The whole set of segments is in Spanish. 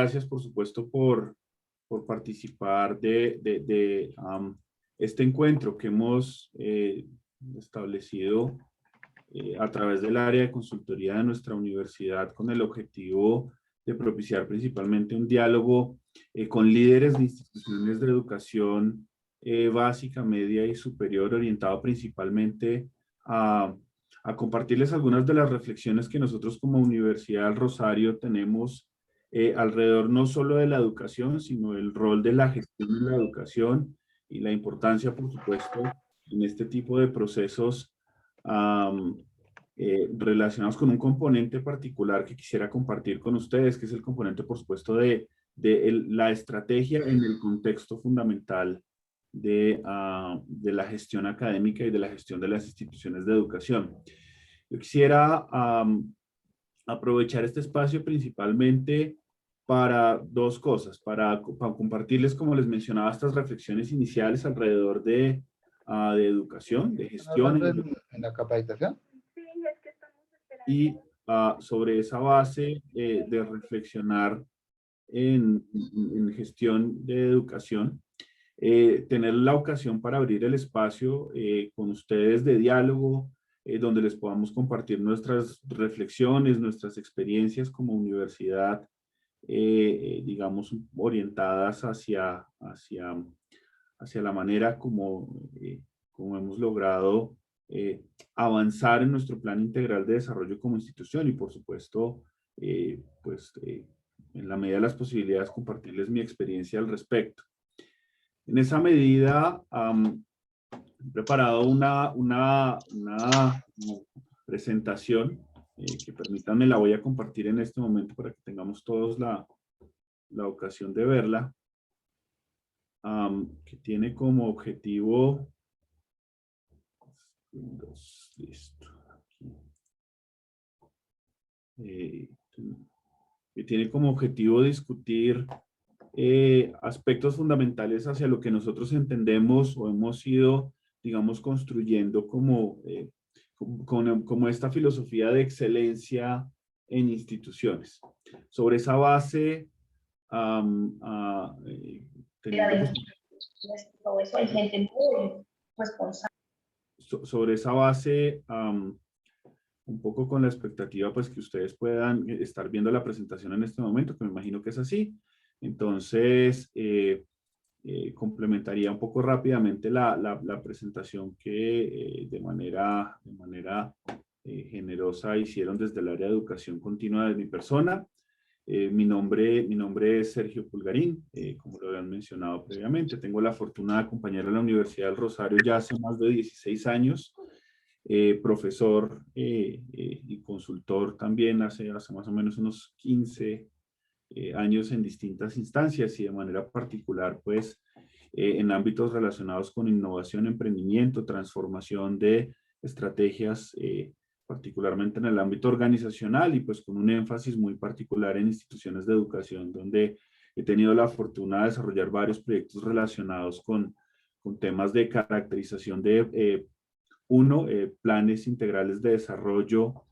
Gracias, por supuesto, por participar de este encuentro que hemos establecido a través del área de consultoría de nuestra universidad con el objetivo de propiciar principalmente un diálogo con líderes de instituciones de educación básica, media y superior, orientado principalmente a, a compartirles algunas de las reflexiones que nosotros como Universidad del Rosario tenemos alrededor no solo de la educación, sino el rol de la gestión de la educación y la importancia, por supuesto, en este tipo de procesos um, relacionados con un componente particular que quisiera compartir con ustedes, que es el componente, por supuesto, de la estrategia en el contexto fundamental de la gestión académica y de la gestión de las instituciones de educación. Yo quisiera aprovechar este espacio principalmente para dos cosas, para compartirles, como les mencionaba, estas reflexiones iniciales alrededor de educación, de ¿Están gestión hablando en la capacitación? y sobre esa base de reflexionar en gestión de educación, tener la ocasión para abrir el espacio con ustedes de diálogo, donde les podamos compartir nuestras reflexiones, nuestras experiencias como universidad, digamos, orientadas hacia la manera como hemos logrado avanzar en nuestro plan integral de desarrollo como institución y, por supuesto, en la medida de las posibilidades, compartirles mi experiencia al respecto. En esa medida, he preparado una presentación que permítanme, la voy a compartir en este momento para que tengamos todos la ocasión de verla, que tiene como objetivo, listo, que tiene como objetivo discutir aspectos fundamentales hacia lo que nosotros entendemos o hemos ido, digamos, construyendo como esta filosofía de excelencia en instituciones. Sobre esa base, teniendo todo eso, hay gente muy responsable. sobre esa base, un poco con la expectativa pues que ustedes puedan estar viendo la presentación en este momento, que me imagino que es así. Entonces, complementaría un poco rápidamente la presentación que de manera generosa hicieron desde el área de educación continua de mi persona. Mi nombre es Sergio Pulgarín, como lo habían mencionado previamente. Tengo la fortuna de acompañar a la Universidad del Rosario ya hace más de 16 años. Profesor y consultor también hace más o menos unos 15 años en distintas instancias y de manera particular pues en ámbitos relacionados con innovación, emprendimiento, transformación de estrategias, particularmente en el ámbito organizacional y pues con un énfasis muy particular en instituciones de educación donde he tenido la fortuna de desarrollar varios proyectos relacionados con temas de caracterización de planes integrales de desarrollo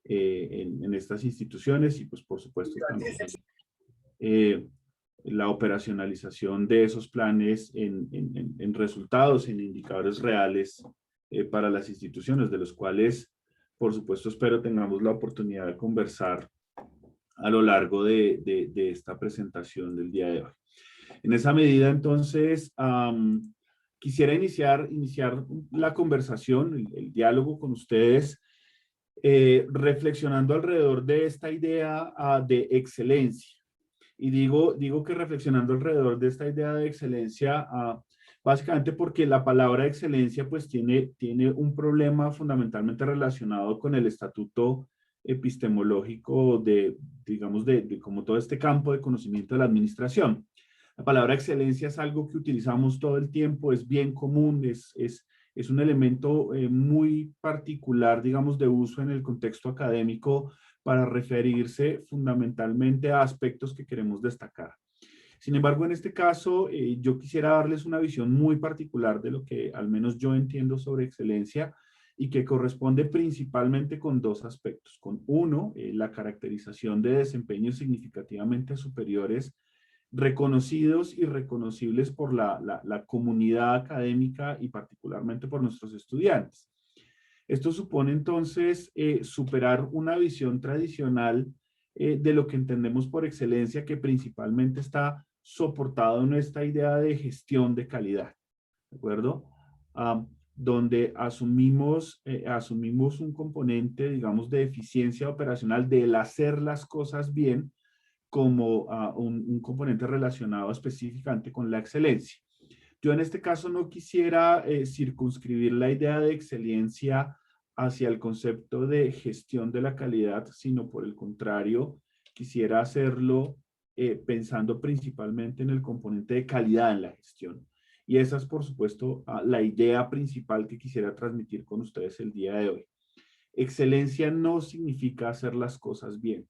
en estas instituciones y pues por supuesto también la operacionalización de esos planes en resultados, en indicadores reales para las instituciones, de los cuales por supuesto espero tengamos la oportunidad de conversar a lo largo de esta presentación del día de hoy. En esa medida entonces quisiera iniciar la conversación, el diálogo con ustedes, reflexionando alrededor de esta idea de excelencia. Y digo que reflexionando alrededor de esta idea de excelencia, básicamente porque la palabra excelencia pues tiene un problema fundamentalmente relacionado con el estatuto epistemológico digamos, de como todo este campo de conocimiento de la administración. La palabra excelencia es algo que utilizamos todo el tiempo, es bien común, es un elemento muy particular, digamos, de uso en el contexto académico para referirse fundamentalmente a aspectos que queremos destacar. Sin embargo, en este caso, yo quisiera darles una visión muy particular de lo que al menos yo entiendo sobre excelencia y que corresponde principalmente con dos aspectos. Con uno, la caracterización de desempeños significativamente superiores reconocidos y reconocibles por la comunidad académica y particularmente por nuestros estudiantes. Esto supone entonces superar una visión tradicional de lo que entendemos por excelencia, que principalmente está soportado en esta idea de gestión de calidad, ¿de acuerdo? Donde asumimos un componente, digamos, de eficiencia operacional del hacer las cosas bien como un componente relacionado específicamente con la excelencia. Yo en este caso no quisiera circunscribir la idea de excelencia hacia el concepto de gestión de la calidad, sino por el contrario, quisiera hacerlo pensando principalmente en el componente de calidad en la gestión. Y esa es, por supuesto, la idea principal que quisiera transmitir con ustedes el día de hoy. Excelencia no significa hacer las cosas bien,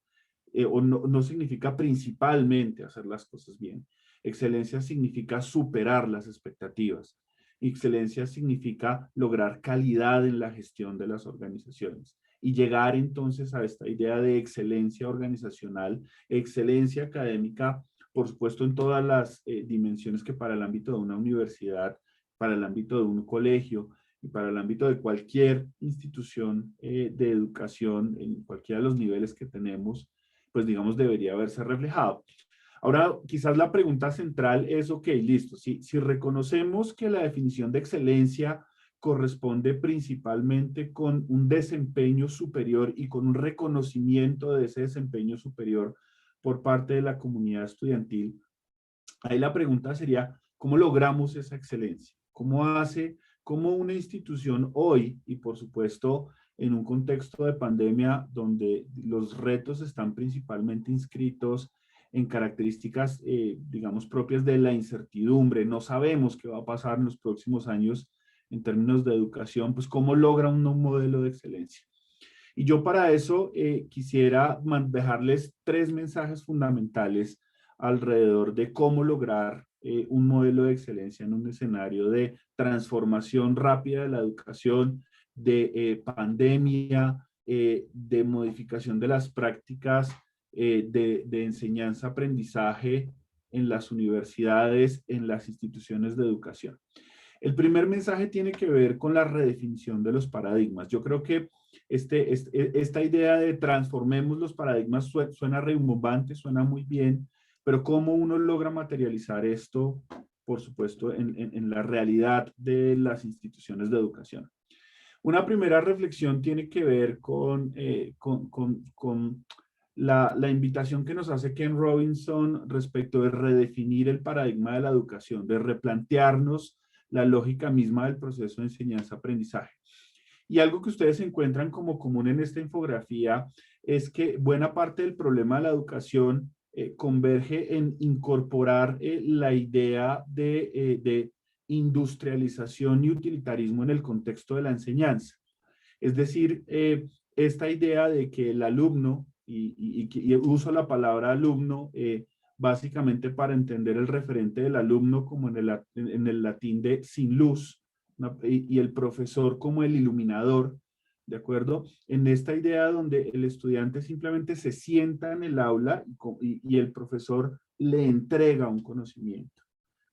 o no significa principalmente hacer las cosas bien. Excelencia significa superar las expectativas. Excelencia significa lograr calidad en la gestión de las organizaciones y llegar entonces a esta idea de excelencia organizacional, excelencia académica, por supuesto en todas las dimensiones que para el ámbito de una universidad, para el ámbito de un colegio y para el ámbito de cualquier institución de educación en cualquiera de los niveles que tenemos, pues digamos debería haberse reflejado. Ahora, quizás la pregunta central es, ok, listo, si reconocemos que la definición de excelencia corresponde principalmente con un desempeño superior y con un reconocimiento de ese desempeño superior por parte de la comunidad estudiantil, ahí la pregunta sería, ¿cómo logramos esa excelencia? ¿Cómo una institución hoy, y por supuesto en un contexto de pandemia donde los retos están principalmente inscritos en características, digamos, propias de la incertidumbre, no sabemos qué va a pasar en los próximos años en términos de educación, pues cómo logra un modelo de excelencia? Y yo para eso quisiera dejarles 3 mensajes fundamentales alrededor de cómo lograr un modelo de excelencia en un escenario de transformación rápida de la educación, de pandemia, de modificación de las prácticas de enseñanza-aprendizaje en las universidades, en las instituciones de educación. El primer mensaje tiene que ver con la redefinición de los paradigmas. Yo creo que esta idea de transformemos los paradigmas suena rimbombante, suena muy bien, pero ¿cómo uno logra materializar esto, por supuesto, en la realidad de las instituciones de educación? Una primera reflexión tiene que ver con la invitación que nos hace Ken Robinson respecto de redefinir el paradigma de la educación, de replantearnos la lógica misma del proceso de enseñanza-aprendizaje. Y algo que ustedes encuentran como común en esta infografía es que buena parte del problema de la educación converge en incorporar la idea de industrialización y utilitarismo en el contexto de la enseñanza. Es decir, esta idea de que el alumno, y uso la palabra alumno básicamente para entender el referente del alumno como en el latín de sin luz, y el profesor como el iluminador, ¿de acuerdo? En esta idea donde el estudiante simplemente se sienta en el aula y el profesor le entrega un conocimiento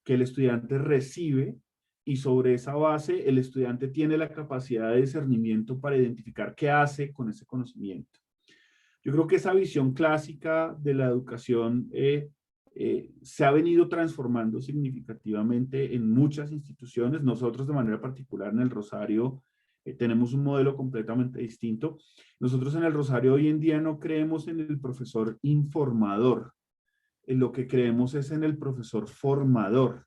que el estudiante recibe, y sobre esa base el estudiante tiene la capacidad de discernimiento para identificar qué hace con ese conocimiento. Yo creo que esa visión clásica de la educación se ha venido transformando significativamente en muchas instituciones. Nosotros de manera particular en el Rosario tenemos un modelo completamente distinto. Nosotros en el Rosario hoy en día no creemos en el profesor informador. En lo que creemos es en el profesor formador.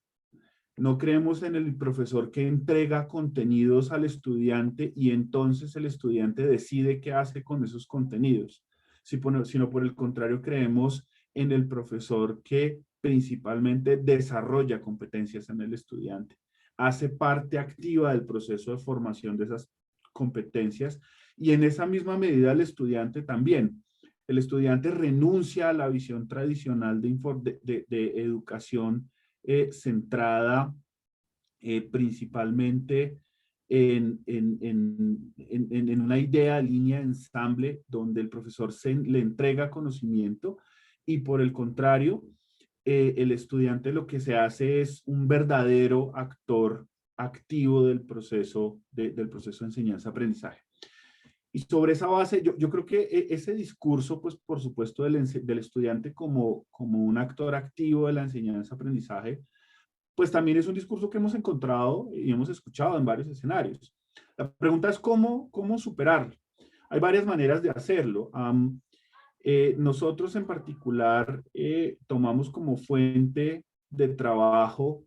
No creemos en el profesor que entrega contenidos al estudiante y entonces el estudiante decide qué hace con esos contenidos, sino por el contrario creemos en el profesor que principalmente desarrolla competencias en el estudiante, hace parte activa del proceso de formación de esas competencias y en esa misma medida el estudiante también. El estudiante renuncia a la visión tradicional de educación centrada principalmente en una idea, línea, ensamble, donde el profesor le entrega conocimiento y por el contrario, el estudiante lo que se hace es un verdadero actor activo del proceso del proceso de enseñanza-aprendizaje. Y sobre esa base, yo creo que ese discurso, pues por supuesto, del estudiante como un actor activo de la enseñanza-aprendizaje, pues también es un discurso que hemos encontrado y hemos escuchado en varios escenarios. La pregunta es cómo superarlo. Hay varias maneras de hacerlo. Nosotros en particular tomamos como fuente de trabajo,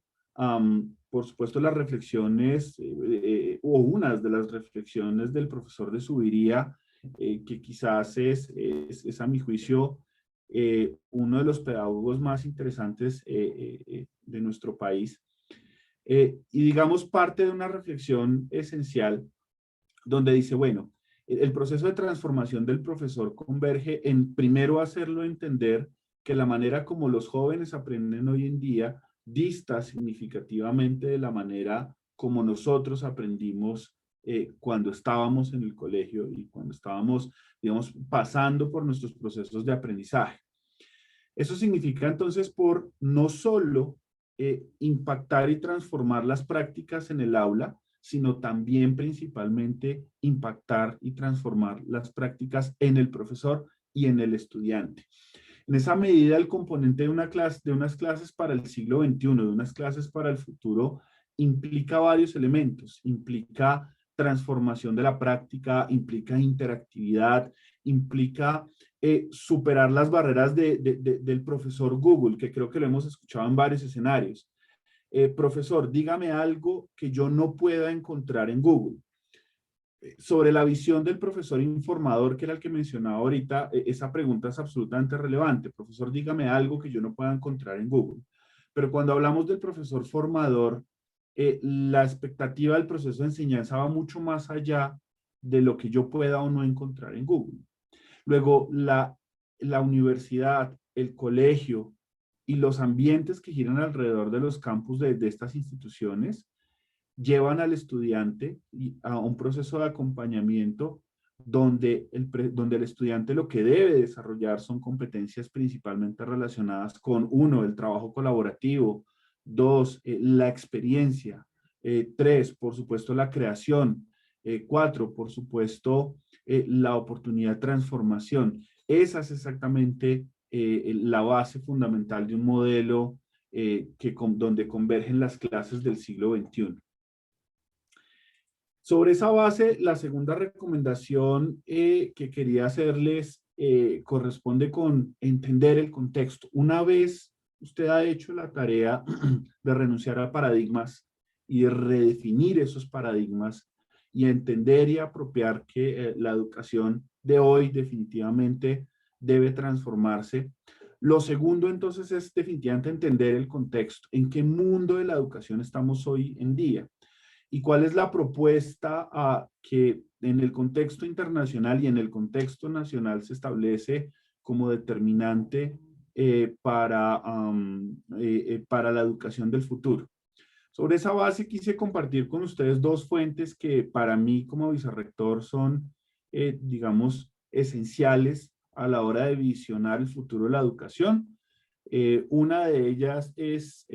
por supuesto, las reflexiones o unas de las reflexiones del profesor de Zuviría, que quizás es a mi juicio uno de los pedagogos más interesantes de nuestro país. Y digamos parte de una reflexión esencial donde dice, bueno, el proceso de transformación del profesor converge en primero hacerlo entender que la manera como los jóvenes aprenden hoy en día dista significativamente de la manera como nosotros aprendimos cuando estábamos en el colegio y cuando estábamos, digamos, pasando por nuestros procesos de aprendizaje. Eso significa entonces por no solo impactar y transformar las prácticas en el aula, sino también principalmente impactar y transformar las prácticas en el profesor y en el estudiante. En esa medida, el componente de unas clases para el siglo XXI, de unas clases para el futuro, implica varios elementos. Implica transformación de la práctica, implica interactividad, implica superar las barreras del profesor Google, que creo que lo hemos escuchado en varios escenarios. Profesor, dígame algo que yo no pueda encontrar en Google. Sobre la visión del profesor informador, que era el que mencionaba ahorita, esa pregunta es absolutamente relevante. Profesor, dígame algo que yo no pueda encontrar en Google. Pero cuando hablamos del profesor formador, la expectativa del proceso de enseñanza va mucho más allá de lo que yo pueda o no encontrar en Google. Luego, la universidad, el colegio y los ambientes que giran alrededor de los campus de estas instituciones llevan al estudiante a un proceso de acompañamiento donde el estudiante lo que debe desarrollar son competencias principalmente relacionadas con, uno, el trabajo colaborativo, dos, la experiencia, tres, por supuesto, la creación, cuatro, por supuesto, la oportunidad de transformación. Esa es exactamente la base fundamental de un modelo donde convergen las clases del siglo XXI. Sobre esa base, la segunda recomendación que quería hacerles corresponde con entender el contexto. Una vez usted ha hecho la tarea de renunciar a paradigmas y de redefinir esos paradigmas y entender y apropiar que la educación de hoy definitivamente debe transformarse. Lo segundo entonces es definitivamente entender el contexto. ¿En qué mundo de la educación estamos hoy en día? ¿Y cuál es la propuesta que en el contexto internacional y en el contexto nacional se establece como determinante para la educación del futuro? Sobre esa base quise compartir con ustedes dos fuentes que para mí como vicerrector son, digamos, esenciales a la hora de visionar el futuro de la educación. Una de ellas es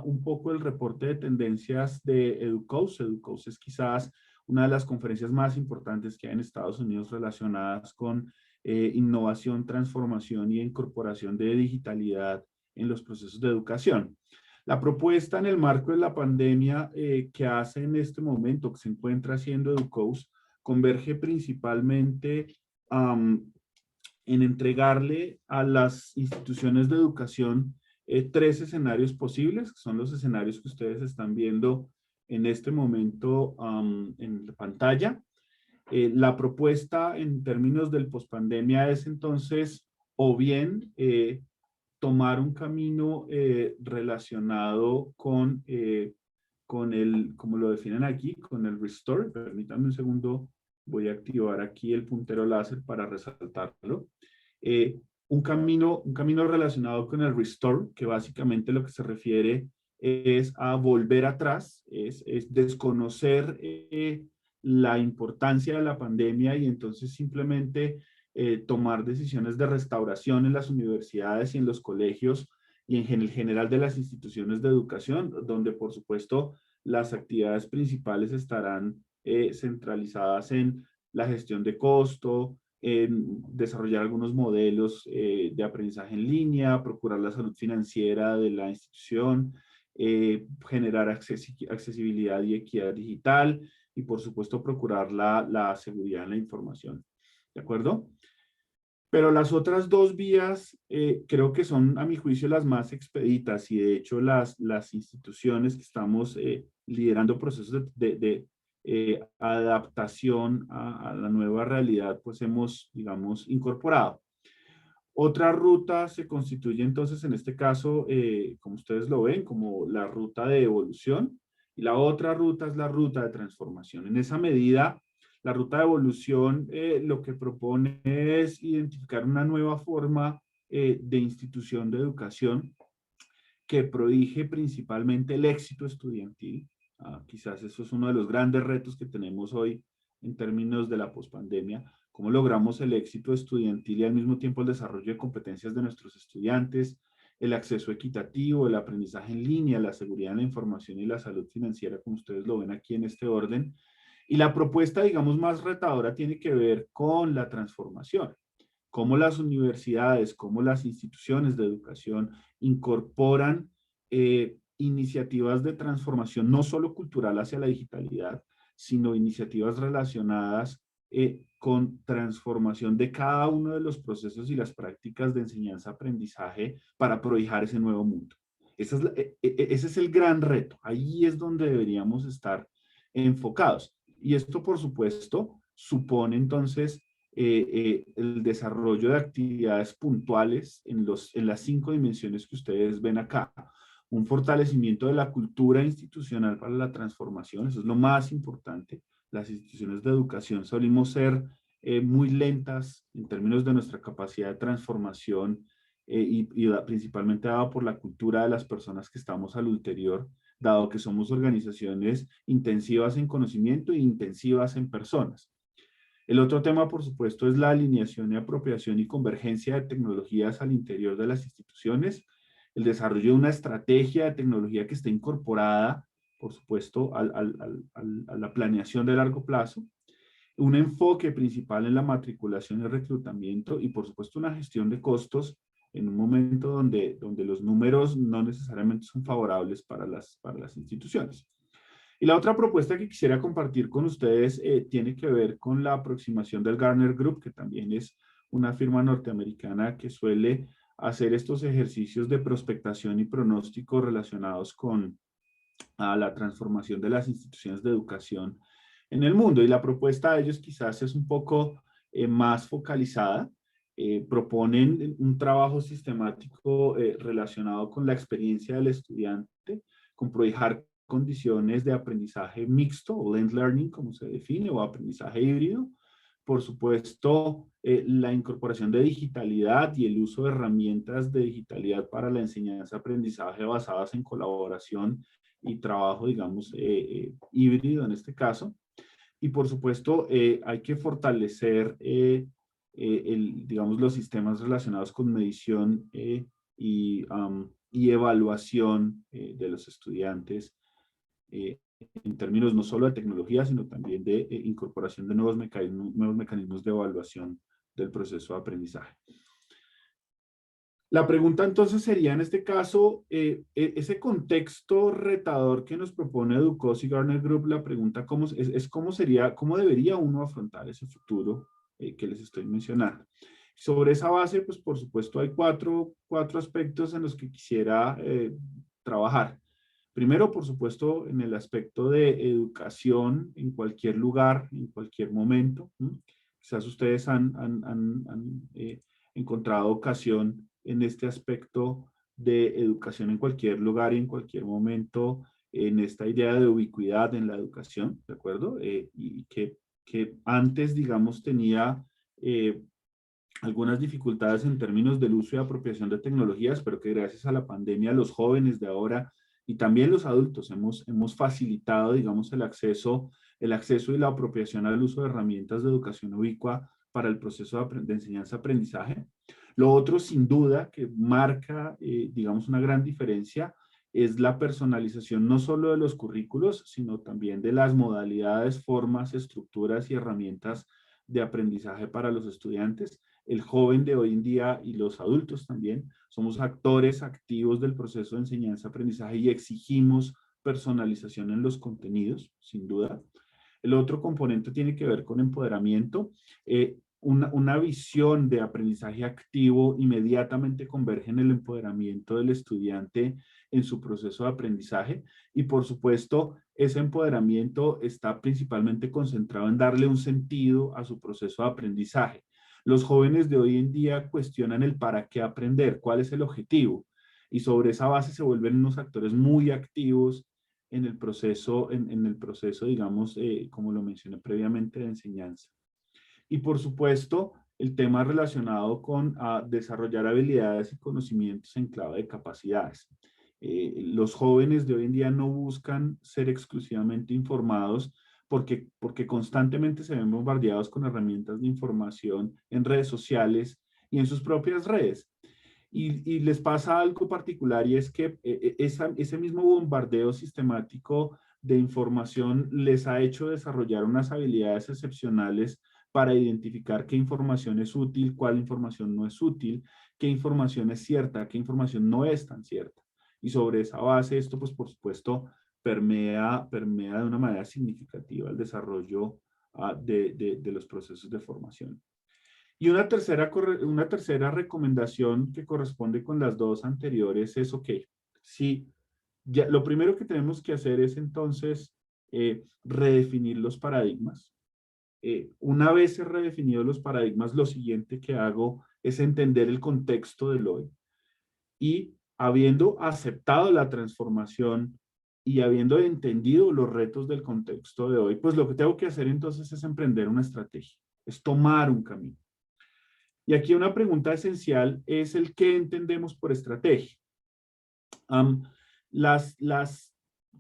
un poco el reporte de tendencias de EDUCAUSE. EDUCAUSE es quizás una de las conferencias más importantes que hay en Estados Unidos relacionadas con innovación, transformación y incorporación de digitalidad en los procesos de educación. La propuesta en el marco de la pandemia que hace en este momento, que se encuentra haciendo EDUCAUSE, converge principalmente en entregarle a las instituciones de educación tres escenarios posibles, que son los escenarios que ustedes están viendo en este momento en la pantalla. La propuesta en términos del pospandemia es entonces o bien tomar un camino relacionado con el, como lo definen aquí, con el Restore. Permítanme un segundo, voy a activar aquí el puntero láser para resaltarlo. Un camino relacionado con el Restore, que básicamente lo que se refiere es a volver atrás, es desconocer la importancia de la pandemia y entonces simplemente tomar decisiones de restauración en las universidades y en los colegios y en el general de las instituciones de educación, donde por supuesto las actividades principales estarán centralizadas en la gestión de costo, en desarrollar algunos modelos de aprendizaje en línea, procurar la salud financiera de la institución, generar accesibilidad y equidad digital y por supuesto procurar la seguridad en la información. ¿De acuerdo? Pero las otras dos vías creo que son, a mi juicio, las más expeditas y de hecho las instituciones que estamos liderando procesos de adaptación a la nueva realidad, pues hemos, digamos, incorporado. Otra ruta se constituye entonces, en este caso, como ustedes lo ven, como la ruta de evolución y la otra ruta es la ruta de transformación. En esa medida, la ruta de evolución lo que propone es identificar una nueva forma de institución de educación que prohíbe principalmente el éxito estudiantil. Quizás eso es uno de los grandes retos que tenemos hoy en términos de la pospandemia. ¿Cómo logramos el éxito estudiantil y al mismo tiempo el desarrollo de competencias de nuestros estudiantes, el acceso equitativo, el aprendizaje en línea, la seguridad en la información y la salud financiera, como ustedes lo ven aquí en este orden? Y la propuesta, digamos, más retadora tiene que ver con la transformación. Cómo las universidades, cómo las instituciones de educación incorporan iniciativas de transformación, no solo cultural hacia la digitalidad, sino iniciativas relacionadas con transformación de cada uno de los procesos y las prácticas de enseñanza-aprendizaje para prohijar ese nuevo mundo. Ese es el gran reto. Ahí es donde deberíamos estar enfocados. Y esto, por supuesto, supone entonces el desarrollo de actividades puntuales en las 5 dimensiones que ustedes ven acá. Un fortalecimiento de la cultura institucional para la transformación, eso es lo más importante. Las instituciones de educación solimos ser muy lentas en términos de nuestra capacidad de transformación y principalmente dado por la cultura de las personas que estamos al ulterior, dado que somos organizaciones intensivas en conocimiento e intensivas en personas. El otro tema, por supuesto, es la alineación y apropiación y convergencia de tecnologías al interior de las instituciones, el desarrollo de una estrategia de tecnología que esté incorporada, por supuesto, a la planeación de largo plazo, un enfoque principal en la matriculación y reclutamiento y, por supuesto, una gestión de costos en un momento donde los números no necesariamente son favorables para las instituciones. Y la otra propuesta que quisiera compartir con ustedes tiene que ver con la aproximación del Gartner Group, que también es una firma norteamericana que suele hacer estos ejercicios de prospectación y pronóstico relacionados con la transformación de las instituciones de educación en el mundo. Y la propuesta de ellos quizás es un poco más focalizada. Proponen un trabajo sistemático relacionado con la experiencia del estudiante, con prohijar condiciones de aprendizaje mixto o blended learning, como se define, o aprendizaje híbrido. Por supuesto, la incorporación de digitalidad y el uso de herramientas de digitalidad para la enseñanza-aprendizaje basadas en colaboración y trabajo, digamos, híbrido en este caso. Y por supuesto, hay que fortalecer, digamos, los sistemas relacionados con medición y evaluación de los estudiantes en términos no solo de tecnología, sino también de incorporación de nuevos mecanismos de evaluación del proceso de aprendizaje. La pregunta entonces sería en este caso, ese contexto retador que nos propone Educos y Gartner Group, la pregunta es cómo debería uno afrontar ese futuro que les estoy mencionando. Sobre esa base, pues por supuesto hay cuatro aspectos en los que quisiera trabajar. Primero, por supuesto, en el aspecto de educación en cualquier lugar, en cualquier momento. Quizás ustedes han encontrado ocasión en este aspecto de educación en cualquier lugar y en cualquier momento, en esta idea de ubicuidad en la educación, ¿de acuerdo? Y que antes, digamos, tenía algunas dificultades en términos del uso y apropiación de tecnologías, pero que gracias a la pandemia los jóvenes de ahora y también los adultos hemos facilitado, digamos, el acceso y la apropiación al uso de herramientas de educación ubicua para el proceso de enseñanza-aprendizaje. Lo otro, sin duda, que marca, digamos, una gran diferencia es la personalización no solo de los currículos, sino también de las modalidades, formas, estructuras y herramientas de aprendizaje para los estudiantes. El joven de hoy en día y los adultos también somos actores activos del proceso de enseñanza-aprendizaje y exigimos personalización en los contenidos, sin duda. El otro componente tiene que ver con empoderamiento. Una visión de aprendizaje activo inmediatamente converge en el empoderamiento del estudiante en su proceso de aprendizaje y por supuesto ese empoderamiento está principalmente concentrado en darle un sentido a su proceso de aprendizaje. Los jóvenes de hoy en día cuestionan el para qué aprender, cuál es el objetivo y sobre esa base se vuelven unos actores muy activos en el proceso, digamos, como lo mencioné previamente, de enseñanza. Y por supuesto, el tema relacionado con desarrollar habilidades y conocimientos en clave de capacidades. Los jóvenes de hoy en día no buscan ser exclusivamente informados porque constantemente se ven bombardeados con herramientas de información en redes sociales y en sus propias redes. Y les pasa algo particular y es que ese mismo bombardeo sistemático de información les ha hecho desarrollar unas habilidades excepcionales para identificar qué información es útil, cuál información no es útil, qué información es cierta, qué información no es tan cierta. Y sobre esa base, esto pues por supuesto permea de una manera significativa el desarrollo de los procesos de formación. Y una tercera recomendación que corresponde con las dos anteriores es, ok, sí, ya, lo primero que tenemos que hacer es entonces redefinir los paradigmas. Una vez redefinidos los paradigmas, lo siguiente que hago es entender el contexto del hoy. Y habiendo aceptado la transformación y habiendo entendido los retos del contexto de hoy, pues lo que tengo que hacer entonces es emprender una estrategia, es tomar un camino. Y aquí una pregunta esencial es el qué entendemos por estrategia.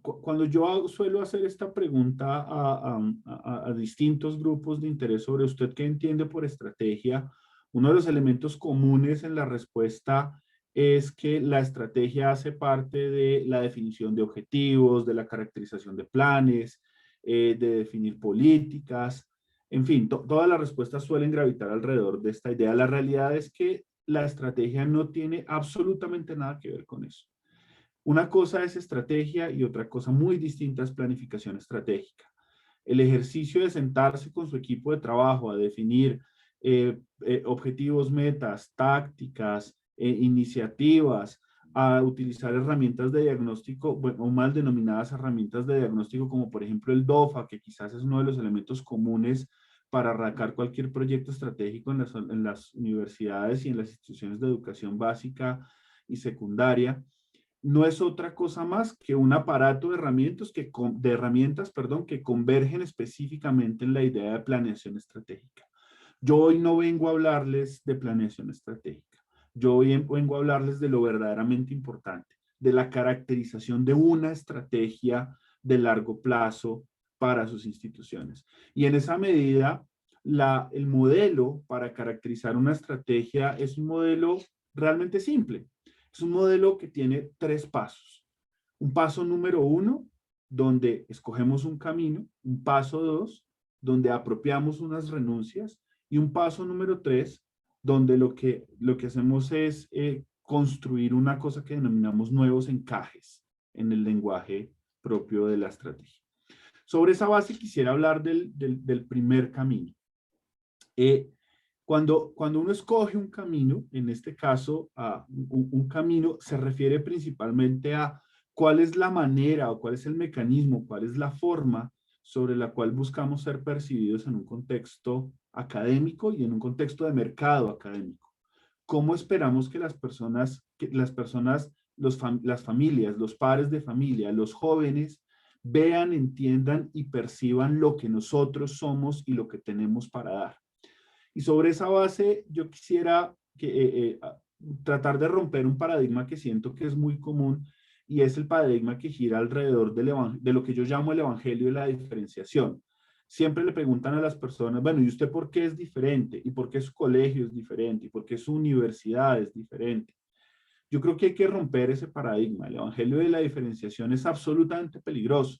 Cuando yo suelo hacer esta pregunta a distintos grupos de interés sobre usted qué entiende por estrategia, uno de los elementos comunes en la respuesta es que la estrategia hace parte de la definición de objetivos, de la caracterización de planes, de definir políticas, en fin, todas las respuestas suelen gravitar alrededor de esta idea. La realidad es que la estrategia no tiene absolutamente nada que ver con eso. Una cosa es estrategia y otra cosa muy distinta es planificación estratégica. El ejercicio de sentarse con su equipo de trabajo a definir objetivos, metas, tácticas, iniciativas, a utilizar herramientas de diagnóstico, bueno, o mal denominadas herramientas de diagnóstico, como por ejemplo el DOFA, que quizás es uno de los elementos comunes para arrancar cualquier proyecto estratégico en las universidades y en las instituciones de educación básica y secundaria. No es otra cosa más que un aparato de herramientas que convergen específicamente en la idea de planeación estratégica. Yo hoy no vengo a hablarles de planeación estratégica. Yo hoy vengo a hablarles de lo verdaderamente importante, de la caracterización de una estrategia de largo plazo para sus instituciones. Y en esa medida, el modelo para caracterizar una estrategia es un modelo realmente simple. Es un modelo que tiene 3 pasos. Un paso número 1, donde escogemos un camino. Un paso 2, donde apropiamos unas renuncias. Y un paso número 3, donde lo que hacemos es construir una cosa que denominamos nuevos encajes en el lenguaje propio de la estrategia. Sobre esa base quisiera hablar del primer camino. Cuando uno escoge un camino, en este caso, un camino se refiere principalmente a cuál es la manera o cuál es el mecanismo, cuál es la forma sobre la cual buscamos ser percibidos en un contexto académico y en un contexto de mercado académico. ¿Cómo esperamos que las familias, los padres de familia, los jóvenes vean, entiendan y perciban lo que nosotros somos y lo que tenemos para dar? Y sobre esa base yo quisiera tratar de romper un paradigma que siento que es muy común y es el paradigma que gira alrededor de lo que yo llamo el evangelio de la diferenciación. Siempre le preguntan a las personas, bueno, ¿y usted por qué es diferente? ¿Y por qué su colegio es diferente? ¿Y por qué su universidad es diferente? Yo creo que hay que romper ese paradigma. El evangelio de la diferenciación es absolutamente peligroso.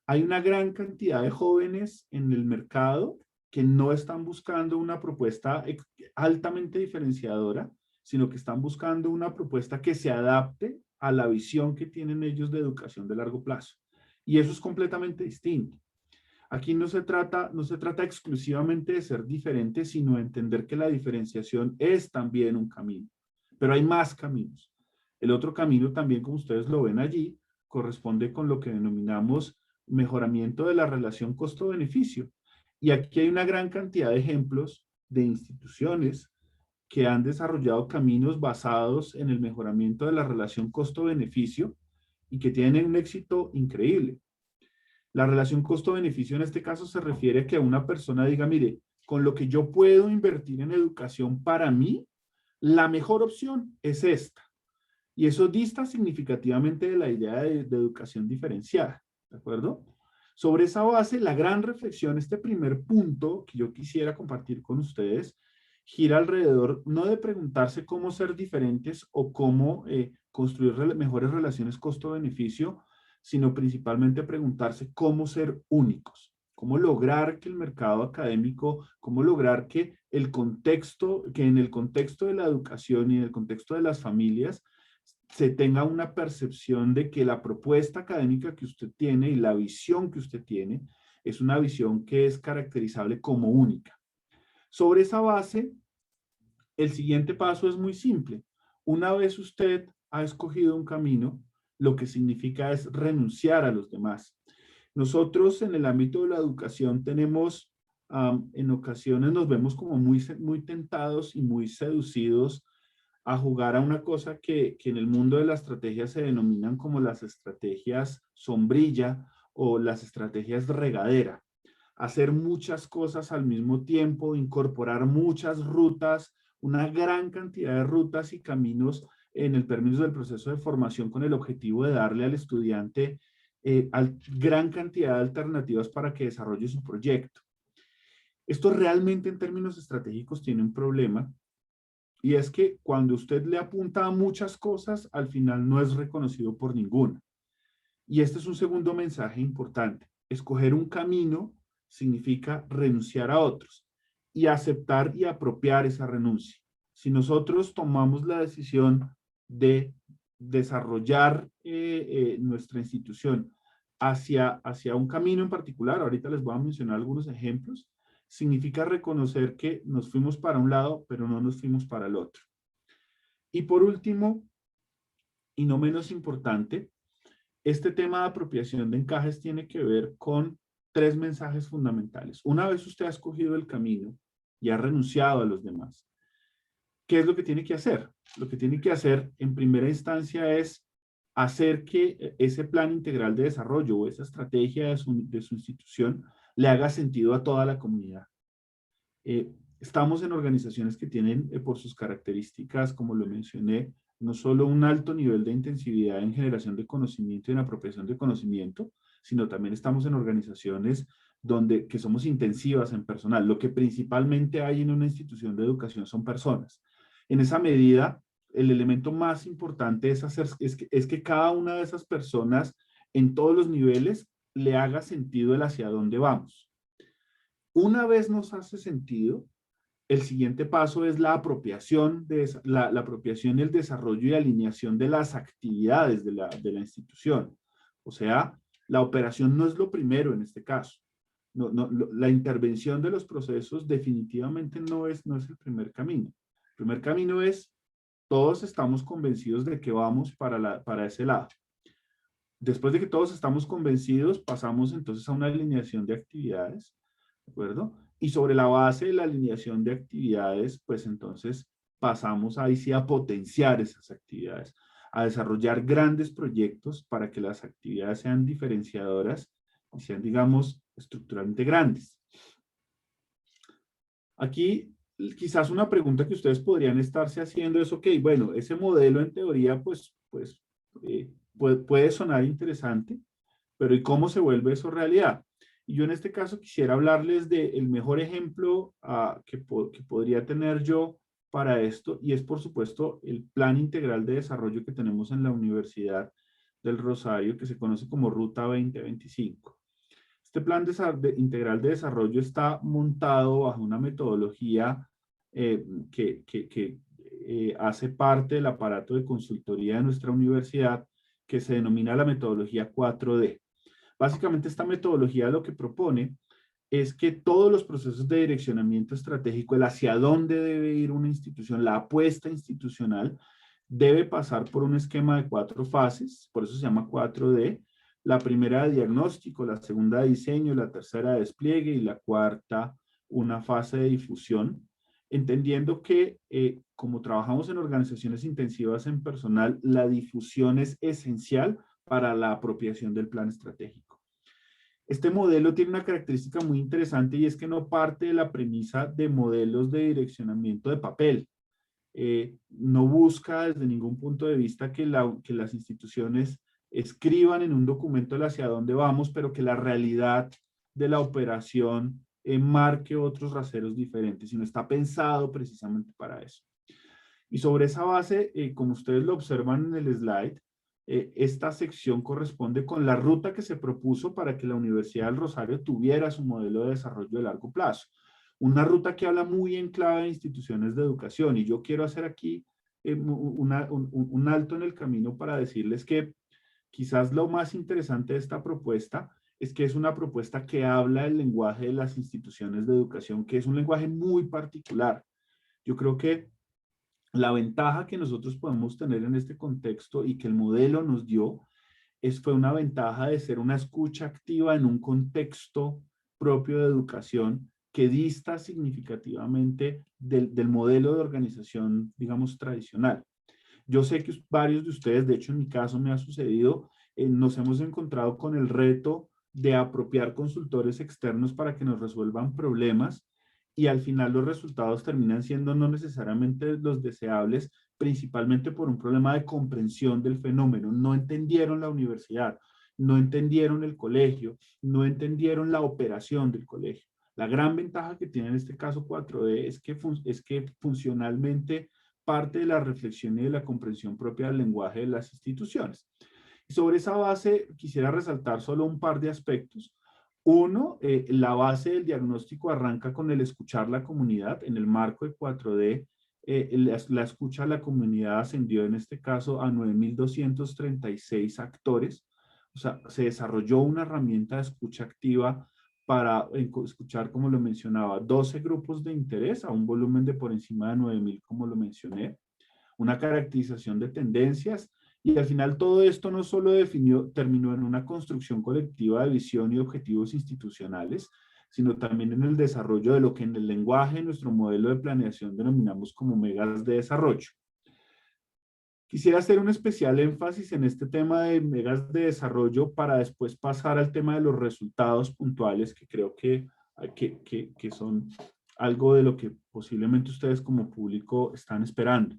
Hay una gran cantidad de jóvenes en el mercado que no están buscando una propuesta altamente diferenciadora, sino que están buscando una propuesta que se adapte a la visión que tienen ellos de educación de largo plazo. Y eso es completamente distinto. Aquí no se trata exclusivamente de ser diferente, sino de entender que la diferenciación es también un camino. Pero hay más caminos. El otro camino también, como ustedes lo ven allí, corresponde con lo que denominamos mejoramiento de la relación costo-beneficio. Y aquí hay una gran cantidad de ejemplos de instituciones que han desarrollado caminos basados en el mejoramiento de la relación costo-beneficio y que tienen un éxito increíble. La relación costo-beneficio en este caso se refiere a que una persona diga, mire, con lo que yo puedo invertir en educación para mí, la mejor opción es esta. Y eso dista significativamente de la idea de educación diferenciada, ¿de acuerdo? Sobre esa base, la gran reflexión, este primer punto que yo quisiera compartir con ustedes, gira alrededor no de preguntarse cómo ser diferentes o cómo construir mejores relaciones costo-beneficio, sino principalmente preguntarse cómo ser únicos, cómo lograr que el mercado académico, cómo lograr que en el contexto de la educación y en el contexto de las familias, se tenga una percepción de que la propuesta académica que usted tiene y la visión que usted tiene es una visión que es caracterizable como única. Sobre esa base, el siguiente paso es muy simple. Una vez usted ha escogido un camino, lo que significa es renunciar a los demás. Nosotros en el ámbito de la educación tenemos, en ocasiones nos vemos como muy tentados y muy seducidos a jugar a una cosa que en el mundo de la estrategia se denominan como las estrategias sombrilla o las estrategias regadera. Hacer muchas cosas al mismo tiempo, incorporar muchas rutas, una gran cantidad de rutas y caminos en el permiso del proceso de formación con el objetivo de darle al estudiante gran cantidad de alternativas para que desarrolle su proyecto. Esto realmente en términos estratégicos tiene un problema. Y es que cuando usted le apunta a muchas cosas, al final no es reconocido por ninguna. Y este es un segundo mensaje importante. Escoger un camino significa renunciar a otros y aceptar y apropiar esa renuncia. Si nosotros tomamos la decisión de desarrollar nuestra institución hacia un camino en particular, ahorita les voy a mencionar algunos ejemplos, significa reconocer que nos fuimos para un lado, pero no nos fuimos para el otro. Y por último, y no menos importante, este tema de apropiación de encajes tiene que ver con tres mensajes fundamentales. Una vez usted ha escogido el camino y ha renunciado a los demás, ¿qué es lo que tiene que hacer? Lo que tiene que hacer en primera instancia es hacer que ese plan integral de desarrollo o esa estrategia de su institución le haga sentido a toda la comunidad. Estamos en organizaciones que tienen, por sus características, como lo mencioné, no solo un alto nivel de intensividad en generación de conocimiento y en apropiación de conocimiento, sino también estamos en organizaciones que somos intensivas en personal. Lo que principalmente hay en una institución de educación son personas. En esa medida, el elemento más importante es que cada una de esas personas en todos los niveles le haga sentido el hacia dónde vamos. Una vez nos hace sentido, el siguiente paso es la apropiación, la apropiación y el desarrollo y alineación de las actividades de la institución. O sea, la operación no es lo primero en este caso. La intervención de los procesos definitivamente no es el primer camino. El primer camino es, todos estamos convencidos de que vamos para ese lado. Después de que todos estamos convencidos, pasamos entonces a una alineación de actividades, ¿de acuerdo? Y sobre la base de la alineación de actividades, pues entonces pasamos ahí sí a potenciar esas actividades, a desarrollar grandes proyectos para que las actividades sean diferenciadoras y sean, digamos, estructuralmente grandes. Aquí quizás una pregunta que ustedes podrían estarse haciendo es, ok, bueno, ese modelo en teoría, pues puede sonar interesante, pero ¿y cómo se vuelve eso realidad? Y yo en este caso quisiera hablarles del mejor ejemplo que podría tener yo para esto, y es por supuesto el Plan Integral de Desarrollo que tenemos en la Universidad del Rosario, que se conoce como Ruta 2025. Este Plan Integral de Desarrollo está montado bajo una metodología que hace parte del aparato de consultoría de nuestra universidad, que se denomina la metodología 4D. Básicamente esta metodología lo que propone es que todos los procesos de direccionamiento estratégico, el hacia dónde debe ir una institución, la apuesta institucional, debe pasar por un esquema de 4 fases, por eso se llama 4D. La primera de diagnóstico, la segunda de diseño, la tercera de despliegue y la cuarta una fase de difusión, entendiendo que como trabajamos en organizaciones intensivas en personal, la difusión es esencial para la apropiación del plan estratégico. Este modelo tiene una característica muy interesante y es que no parte de la premisa de modelos de direccionamiento de papel. No busca desde ningún punto de vista que las instituciones escriban en un documento hacia dónde vamos, pero que la realidad de la operación marque otros raseros diferentes, sino está pensado precisamente para eso. Y sobre esa base, como ustedes lo observan en el slide, esta sección corresponde con la ruta que se propuso para que la Universidad del Rosario tuviera su modelo de desarrollo de largo plazo. Una ruta que habla muy en clave de instituciones de educación, y yo quiero hacer aquí un alto en el camino para decirles que quizás lo más interesante de esta propuesta es que es una propuesta que habla el lenguaje de las instituciones de educación, que es un lenguaje muy particular. Yo creo que la ventaja que nosotros podemos tener en este contexto y que el modelo nos dio fue una ventaja de ser una escucha activa en un contexto propio de educación que dista significativamente del modelo de organización, digamos, tradicional. Yo sé que varios de ustedes, de hecho en mi caso me ha sucedido, nos hemos encontrado con el reto de apropiar consultores externos para que nos resuelvan problemas y al final los resultados terminan siendo no necesariamente los deseables, principalmente por un problema de comprensión del fenómeno. No entendieron la universidad, no entendieron el colegio, no entendieron la operación del colegio. La gran ventaja que tiene en este caso 4D es que funcionalmente parte de la reflexión y de la comprensión propia del lenguaje de las instituciones. Y sobre esa base quisiera resaltar solo un par de aspectos. Uno, la base del diagnóstico arranca con el escuchar la comunidad. En el marco de 4D, la escucha a la comunidad ascendió en este caso a 9.236 actores. O sea, se desarrolló una herramienta de escucha activa para escuchar, como lo mencionaba, 12 grupos de interés a un volumen de por encima de 9.000, como lo mencioné, una caracterización de tendencias, y al final todo esto no solo terminó en una construcción colectiva de visión y objetivos institucionales, sino también en el desarrollo de lo que en el lenguaje de nuestro modelo de planeación denominamos como megas de desarrollo. Quisiera hacer un especial énfasis en este tema de megas de desarrollo para después pasar al tema de los resultados puntuales, que creo que son algo de lo que posiblemente ustedes como público están esperando.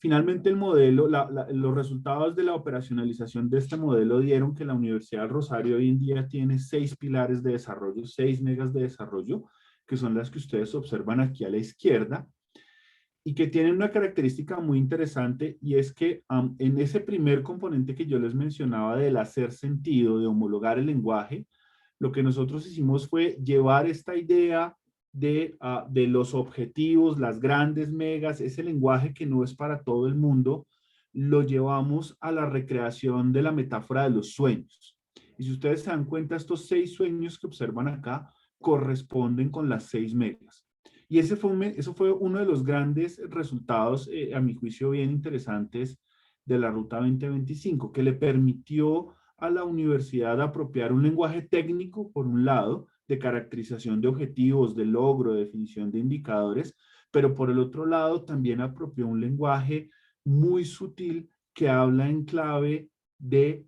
Finalmente, el modelo, los resultados de la operacionalización de este modelo dieron que la Universidad del Rosario hoy en día tiene 6 pilares de desarrollo, 6 megas de desarrollo, que son las que ustedes observan aquí a la izquierda, y que tienen una característica muy interesante, y es que en ese primer componente que yo les mencionaba del hacer sentido, de homologar el lenguaje, lo que nosotros hicimos fue llevar esta idea de los objetivos, las grandes megas, ese lenguaje que no es para todo el mundo, lo llevamos a la recreación de la metáfora de los sueños. Y si ustedes se dan cuenta, estos 6 sueños que observan acá corresponden con las 6 megas. Y eso fue uno de los grandes resultados, a mi juicio, bien interesantes de la Ruta 2025, que le permitió a la universidad apropiar un lenguaje técnico, por un lado, de caracterización de objetivos, de logro, de definición de indicadores, pero por el otro lado también apropió un lenguaje muy sutil que habla en clave de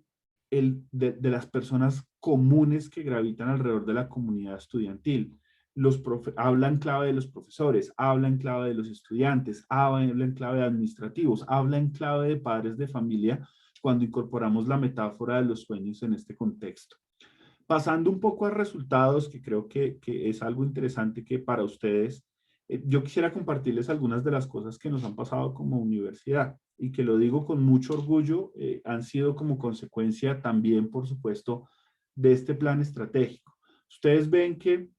las personas comunes que gravitan alrededor de la comunidad estudiantil. habla en clave de los profesores, habla en clave de los estudiantes, habla en clave de administrativos, habla en clave de padres de familia cuando incorporamos la metáfora de los sueños en este contexto. Pasando un poco a resultados, que creo que es algo interesante que para ustedes, yo quisiera compartirles algunas de las cosas que nos han pasado como universidad y que lo digo con mucho orgullo, han sido como consecuencia también, por supuesto, de este plan estratégico. Ustedes ven que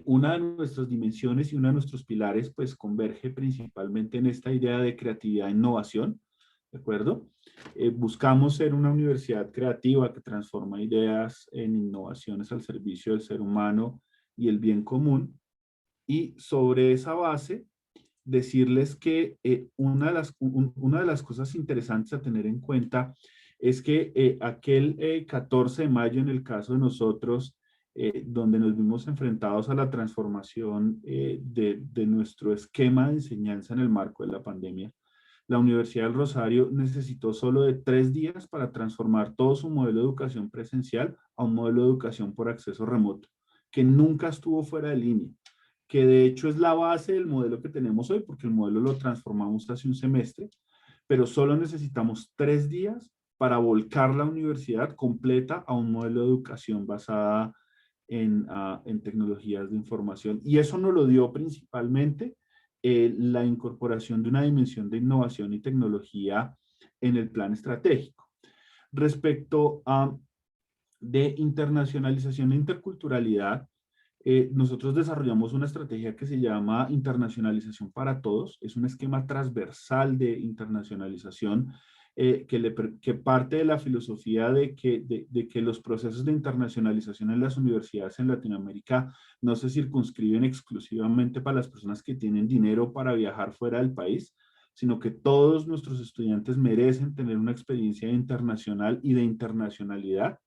una de nuestras dimensiones y uno de nuestros pilares pues converge principalmente en esta idea de creatividad e innovación, ¿de acuerdo? Buscamos ser una universidad creativa que transforma ideas en innovaciones al servicio del ser humano y el bien común. Y sobre esa base, decirles que una de las cosas interesantes a tener en cuenta es que aquel 14 de mayo, en el caso de nosotros, donde nos vimos enfrentados a la transformación de nuestro esquema de enseñanza en el marco de la pandemia, la Universidad del Rosario necesitó solo de 3 días para transformar todo su modelo de educación presencial a un modelo de educación por acceso remoto, que nunca estuvo fuera de línea, que de hecho es la base del modelo que tenemos hoy, porque el modelo lo transformamos hace un semestre, pero solo necesitamos 3 días para volcar la universidad completa a un modelo de educación basada en tecnologías de información. Y eso nos lo dio principalmente la incorporación de una dimensión de innovación y tecnología en el plan estratégico. Respecto a de internacionalización e interculturalidad, nosotros desarrollamos una estrategia que se llama internacionalización para todos. Es un esquema transversal de internacionalización que parte de la filosofía de que los procesos de internacionalización en las universidades en Latinoamérica no se circunscriben exclusivamente para las personas que tienen dinero para viajar fuera del país, sino que todos nuestros estudiantes merecen tener una experiencia internacional y de internacionalidad.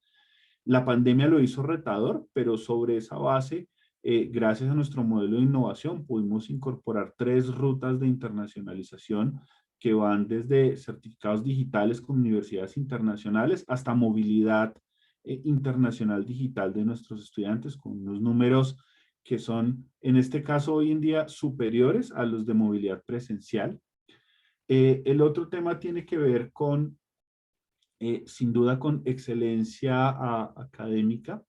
La pandemia lo hizo retador, pero sobre esa base, gracias a nuestro modelo de innovación, pudimos incorporar 3 rutas de internacionalización que van desde certificados digitales con universidades internacionales hasta movilidad internacional digital de nuestros estudiantes, con unos números que son, en este caso, hoy en día superiores a los de movilidad presencial. El otro tema tiene que ver con sin duda con excelencia académica.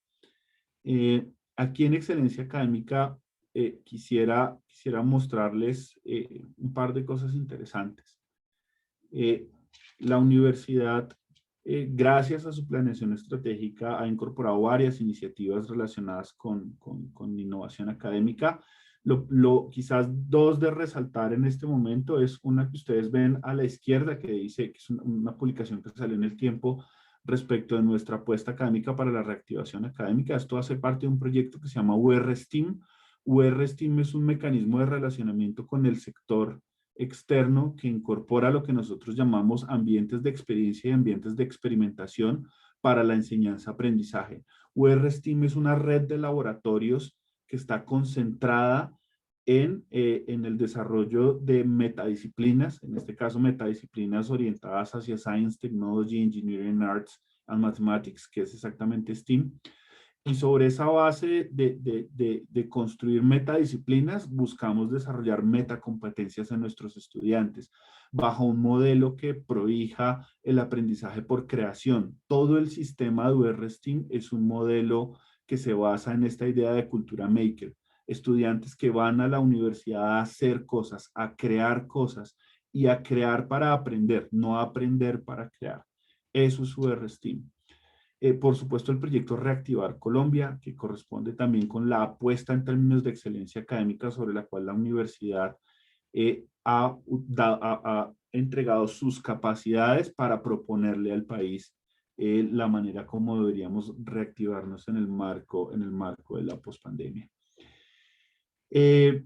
Aquí en excelencia académica quisiera mostrarles un par de cosas interesantes. La universidad, gracias a su planeación estratégica, ha incorporado varias iniciativas relacionadas con innovación académica. Quizás 2 de resaltar en este momento es una que ustedes ven a la izquierda que dice que es una publicación que salió en el tiempo respecto de nuestra apuesta académica para la reactivación académica. Esto hace parte de un proyecto que se llama UR-STEAM. UR-STEAM es un mecanismo de relacionamiento con el sector externo que incorpora lo que nosotros llamamos ambientes de experiencia y ambientes de experimentación para la enseñanza-aprendizaje. UR-STEAM es una red de laboratorios que está concentrada en el desarrollo de metadisciplinas, en este caso metadisciplinas orientadas hacia Science, Technology, Engineering, Arts and Mathematics, que es exactamente STEAM. Y sobre esa base de construir metadisciplinas, buscamos desarrollar metacompetencias en nuestros estudiantes, bajo un modelo que prohija el aprendizaje por creación. Todo el sistema de UR-STEAM es un modelo que se basa en esta idea de cultura maker. Estudiantes que van a la universidad a hacer cosas, a crear cosas y a crear para aprender, no a aprender para crear. Eso es UR-STEAM. Por supuesto, el proyecto Reactivar Colombia, que corresponde también con la apuesta en términos de excelencia académica sobre la cual la universidad ha entregado sus capacidades para proponerle al país la manera como deberíamos reactivarnos en el marco de la pospandemia. Y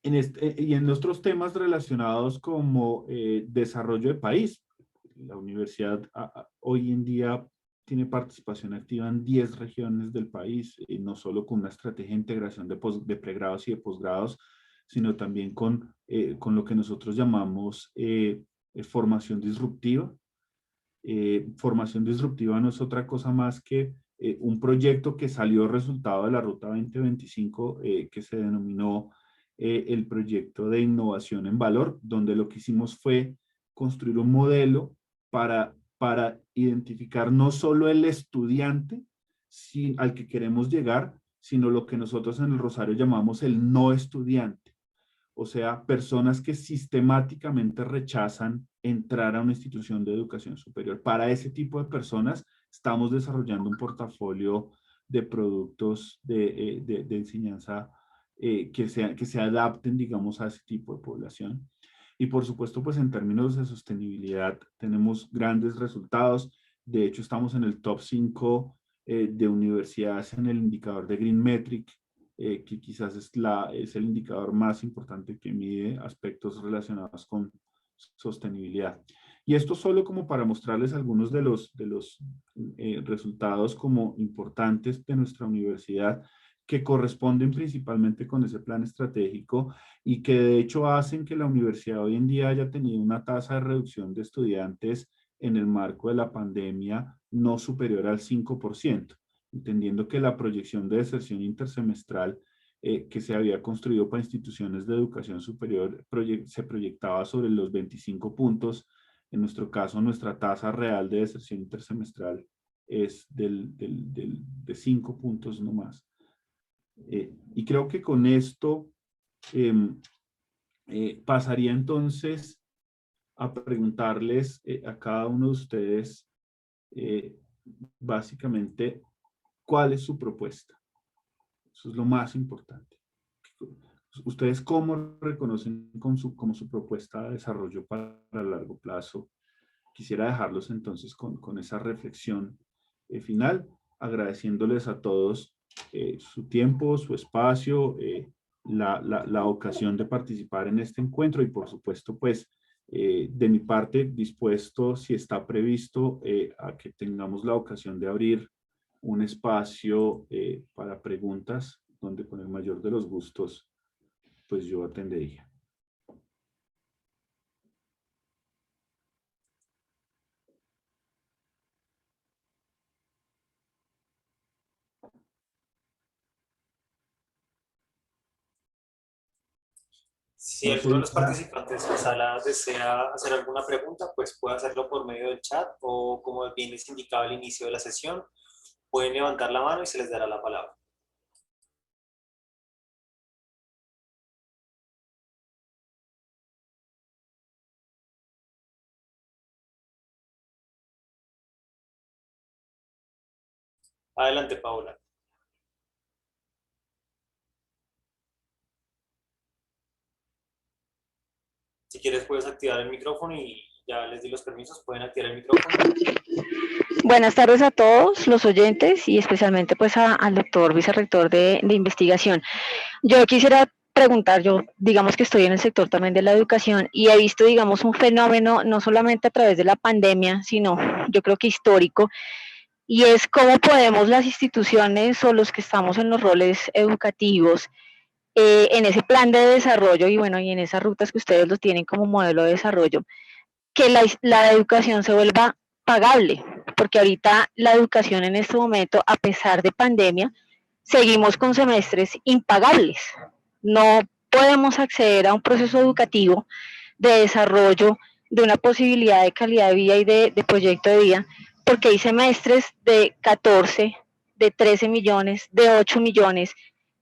en otros temas relacionados como desarrollo de país, la universidad hoy en día tiene participación activa en 10 regiones del país, no solo con una estrategia de integración de pregrados y de posgrados, sino también con lo que nosotros llamamos formación disruptiva. Formación disruptiva no es otra cosa más que un proyecto que salió resultado de la Ruta 2025 que se denominó el proyecto de innovación en valor, donde lo que hicimos fue construir un modelo para identificar no solo el estudiante al que queremos llegar, sino lo que nosotros en el Rosario llamamos el no estudiante. O sea, personas que sistemáticamente rechazan entrar a una institución de educación superior. Para ese tipo de personas estamos desarrollando un portafolio de productos de enseñanza que se adapten, digamos, a ese tipo de población. Y por supuesto, pues en términos de sostenibilidad tenemos grandes resultados. De hecho, estamos en el top 5 de universidades en el indicador de Green Metric, que quizás es el indicador más importante que mide aspectos relacionados con sostenibilidad. Y esto solo como para mostrarles algunos de los resultados como importantes de nuestra universidad, que corresponden principalmente con ese plan estratégico y que de hecho hacen que la universidad hoy en día haya tenido una tasa de reducción de estudiantes en el marco de la pandemia no superior al 5%, entendiendo que la proyección de deserción intersemestral que se había construido para instituciones de educación superior se proyectaba sobre los 25 puntos. En nuestro caso, nuestra tasa real de deserción intersemestral es de 5 puntos no más. Y creo que con esto pasaría entonces a preguntarles a cada uno de ustedes básicamente cuál es su propuesta. Eso es lo más importante. ¿Ustedes cómo reconocen como su propuesta de desarrollo para largo plazo? Quisiera dejarlos entonces con esa reflexión final, agradeciéndoles a todos su tiempo, su espacio, la ocasión de participar en este encuentro y por supuesto pues de mi parte dispuesto, si está previsto, a que tengamos la ocasión de abrir un espacio para preguntas donde con el mayor de los gustos pues yo atendería. Si No sé, alguno de los participantes de la sala desea hacer alguna pregunta, pues puede hacerlo por medio del chat o, como bien les indicaba al inicio de la sesión, pueden levantar la mano y se les dará la palabra. Adelante, Paola. Si quieres puedes activar el micrófono y ya les di los permisos, pueden activar el micrófono. Buenas tardes a todos los oyentes y especialmente pues al doctor vicerrector de investigación. Yo quisiera preguntar, yo digamos que estoy en el sector también de la educación y he visto digamos un fenómeno no solamente a través de la pandemia, sino yo creo que histórico, y es cómo podemos las instituciones o los que estamos en los roles educativos en ese plan de desarrollo y bueno, y en esas rutas que ustedes lo tienen como modelo de desarrollo, que la educación se vuelva pagable, porque ahorita la educación en este momento, a pesar de pandemia, seguimos con semestres impagables. No podemos acceder a un proceso educativo de desarrollo, de una posibilidad de calidad de vida y de proyecto de vida, porque hay semestres de 14, de 13 millones, de 8 millones,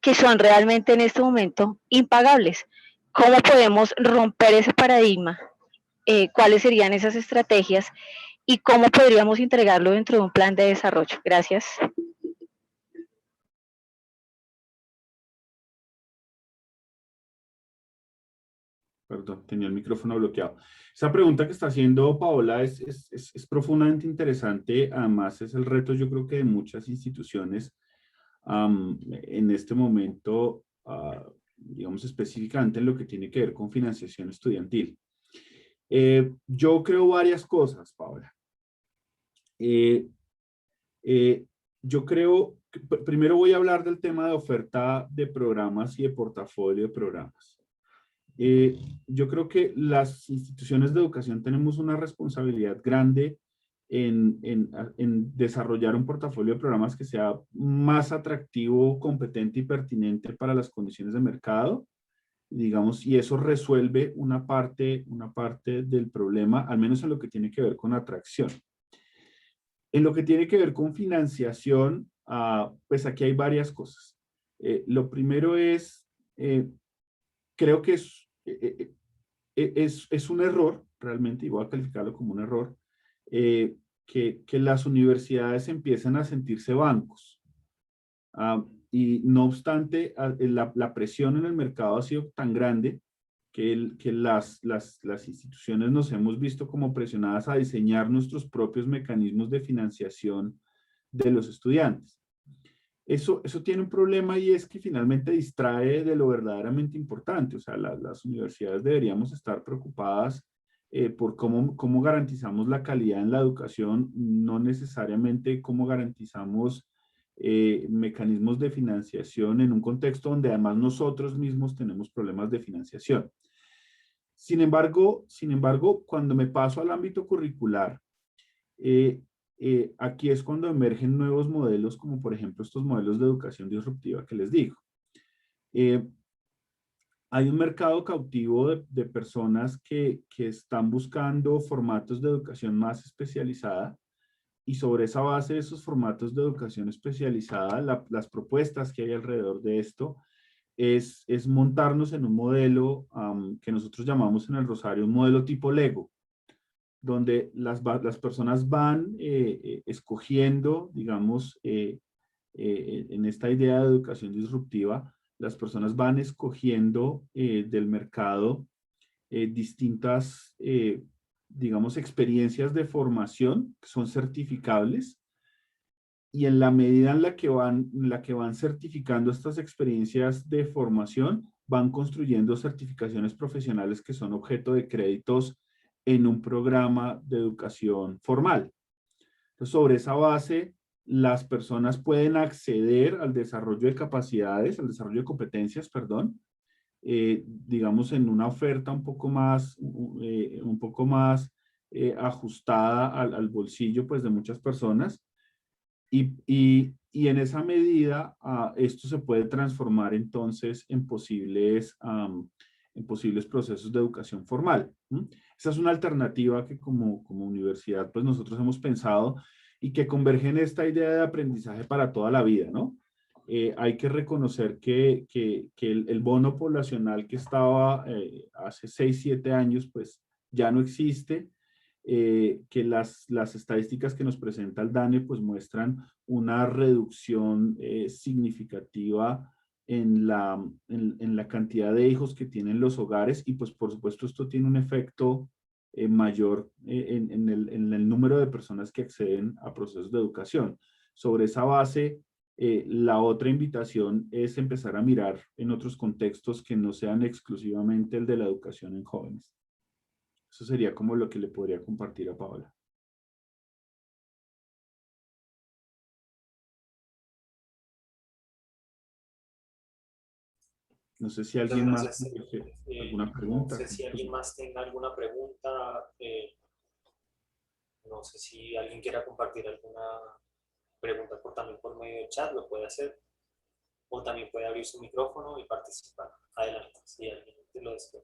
que son realmente en este momento impagables. ¿Cómo podemos romper ese paradigma? ¿Cuáles serían esas estrategias? ¿Y cómo podríamos integrarlo dentro de un plan de desarrollo? Gracias. Perdón, tenía el micrófono bloqueado. Esa pregunta que está haciendo Paola es profundamente interesante. Además, es el reto, yo creo que de muchas instituciones en este momento, digamos específicamente en lo que tiene que ver con financiación estudiantil. Yo creo varias cosas, Paola. Yo creo, que, primero voy a hablar del tema de oferta de programas y de portafolio de programas. Yo creo que las instituciones de educación tenemos una responsabilidad grande en desarrollar un portafolio de programas que sea más atractivo, competente y pertinente para las condiciones de mercado, digamos, y eso resuelve una parte del problema, al menos en lo que tiene que ver con atracción. En lo que tiene que ver con financiación, pues aquí hay varias cosas. Lo primero es, creo que es un error, realmente, y voy a calificarlo como un error, que las universidades empiecen a sentirse bancos. Y no obstante, la presión en el mercado ha sido tan grande que las instituciones nos hemos visto como presionadas a diseñar nuestros propios mecanismos de financiación de los estudiantes. Eso tiene un problema y es que finalmente distrae de lo verdaderamente importante. O sea, las universidades deberíamos estar preocupadas por cómo garantizamos la calidad en la educación, no necesariamente cómo garantizamos mecanismos de financiación en un contexto donde además nosotros mismos tenemos problemas de financiación. Sin embargo, cuando me paso al ámbito curricular, aquí es cuando emergen nuevos modelos, como por ejemplo estos modelos de educación disruptiva que les digo. Hay un mercado cautivo de personas que están buscando formatos de educación más especializada, y sobre esa base de esos formatos de educación especializada, las propuestas que hay alrededor de esto es montarnos en un modelo que nosotros llamamos en el Rosario un modelo tipo Lego, donde las personas van escogiendo, digamos, en esta idea de educación disruptiva, las personas van escogiendo del mercado distintas, digamos, experiencias de formación que son certificables, y en la medida en la que van certificando estas experiencias de formación, van construyendo certificaciones profesionales que son objeto de créditos en un programa de educación formal. Entonces, sobre esa base, las personas pueden acceder al desarrollo de capacidades, al desarrollo de competencias, perdón, digamos en una oferta un poco más ajustada al bolsillo pues de muchas personas, y en esa medida esto se puede transformar entonces en posibles procesos de educación formal. Esa es una alternativa que como universidad pues nosotros hemos pensado y que converge en esta idea de aprendizaje para toda la vida, ¿no? Hay que reconocer que el bono poblacional que estaba hace 6, 7 años pues ya no existe. Que las estadísticas que nos presenta el DANE pues muestran una reducción significativa en la cantidad de hijos que tienen los hogares, y pues por supuesto esto tiene un efecto mayor en el número de personas que acceden a procesos de educación. Sobre esa base, la otra invitación es empezar a mirar en otros contextos que no sean exclusivamente el de la educación en jóvenes. Eso sería como lo que le podría compartir a Paola. No sé si alguien más tiene alguna pregunta. No sé si alguien más tenga alguna pregunta. No sé si alguien quiera compartir alguna pregunta también por medio del chat, lo puede hacer. O también puede abrir su micrófono y participar. Adelante, si alguien lo desea.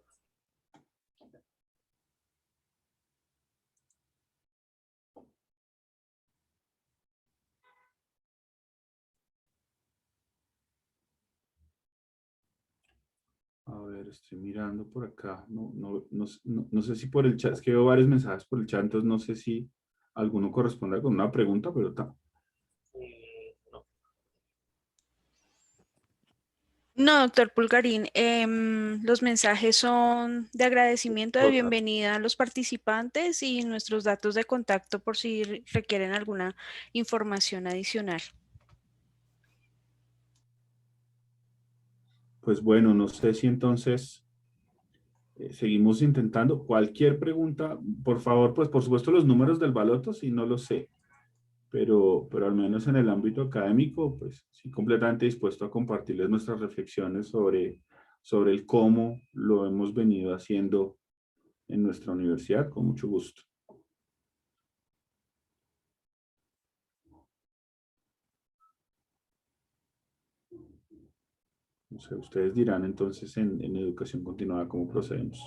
A ver, estoy mirando por acá. No sé si por el chat, es que veo varios mensajes por el chat, entonces no sé si alguno corresponda con una pregunta, pero está. No. No, doctor Pulgarín, los mensajes son de agradecimiento, de bienvenida a los participantes y nuestros datos de contacto por si requieren alguna información adicional. Pues bueno, no sé si entonces seguimos intentando. Cualquier pregunta, por favor, pues por supuesto los números del baloto, si no lo sé, pero al menos en el ámbito académico, pues sí, completamente dispuesto a compartirles nuestras reflexiones sobre el cómo lo hemos venido haciendo en nuestra universidad, con mucho gusto. sea, ustedes dirán entonces en educación continuada cómo procedemos.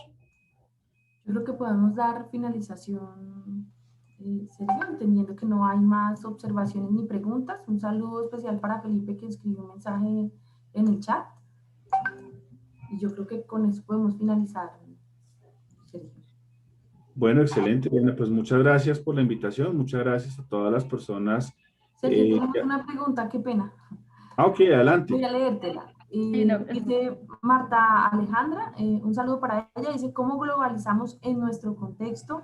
Yo creo que podemos dar finalización, Sergio, entendiendo que no hay más observaciones ni preguntas. Un saludo especial para Felipe, que escribió un mensaje en el chat. Y yo creo que con eso podemos finalizar, Sergio. Bueno, excelente. Bueno, pues muchas gracias por la invitación. Muchas gracias a todas las personas. Sergio, tenemos una pregunta, qué pena. Ok, adelante. Voy a leértela. Dice Marta Alejandra, un saludo para ella. Dice, ¿cómo globalizamos en nuestro contexto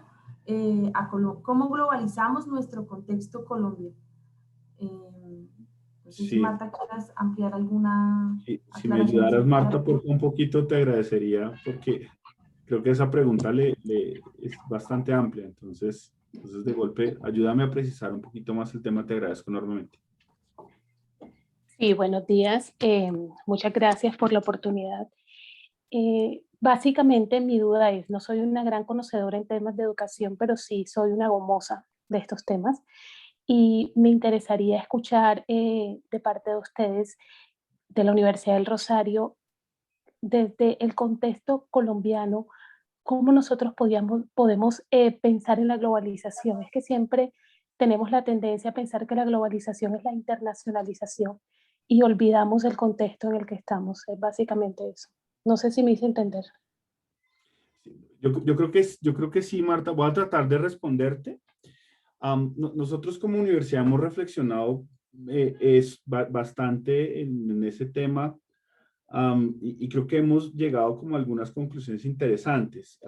¿Cómo globalizamos nuestro contexto Colombia? No sé si Sí. Marta quieras ampliar alguna Si me ayudaras, Marta, por un poquito te agradecería, porque creo que esa pregunta es bastante amplia. Entonces, de golpe, ayúdame a precisar un poquito más el tema. Te agradezco enormemente. Sí, buenos días. Muchas gracias por la oportunidad. Básicamente mi duda es, no soy una gran conocedora en temas de educación, pero sí soy una gomosa de estos temas y me interesaría escuchar de parte de ustedes, de la Universidad del Rosario, desde el contexto colombiano, cómo nosotros podemos pensar en la globalización. Es que siempre tenemos la tendencia a pensar que la globalización es la internacionalización y olvidamos el contexto en el que estamos. Es básicamente eso. No sé si me hice entender. Yo creo que sí, Marta. Voy a tratar de responderte. Nosotros como universidad hemos reflexionado bastante en ese tema y creo que hemos llegado como a algunas conclusiones interesantes.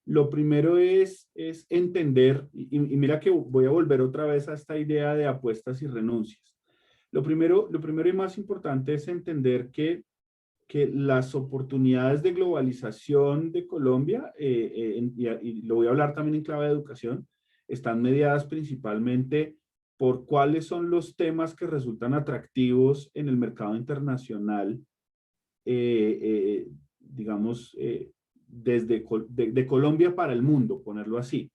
Lo primero es entender, y mira que voy a volver otra vez a esta idea de apuestas y renuncias. Lo primero y más importante es entender que las oportunidades de globalización de Colombia, y lo voy a hablar también en clave de educación, están mediadas principalmente por cuáles son los temas que resultan atractivos en el mercado internacional, digamos, de Colombia para el mundo, ponerlo así.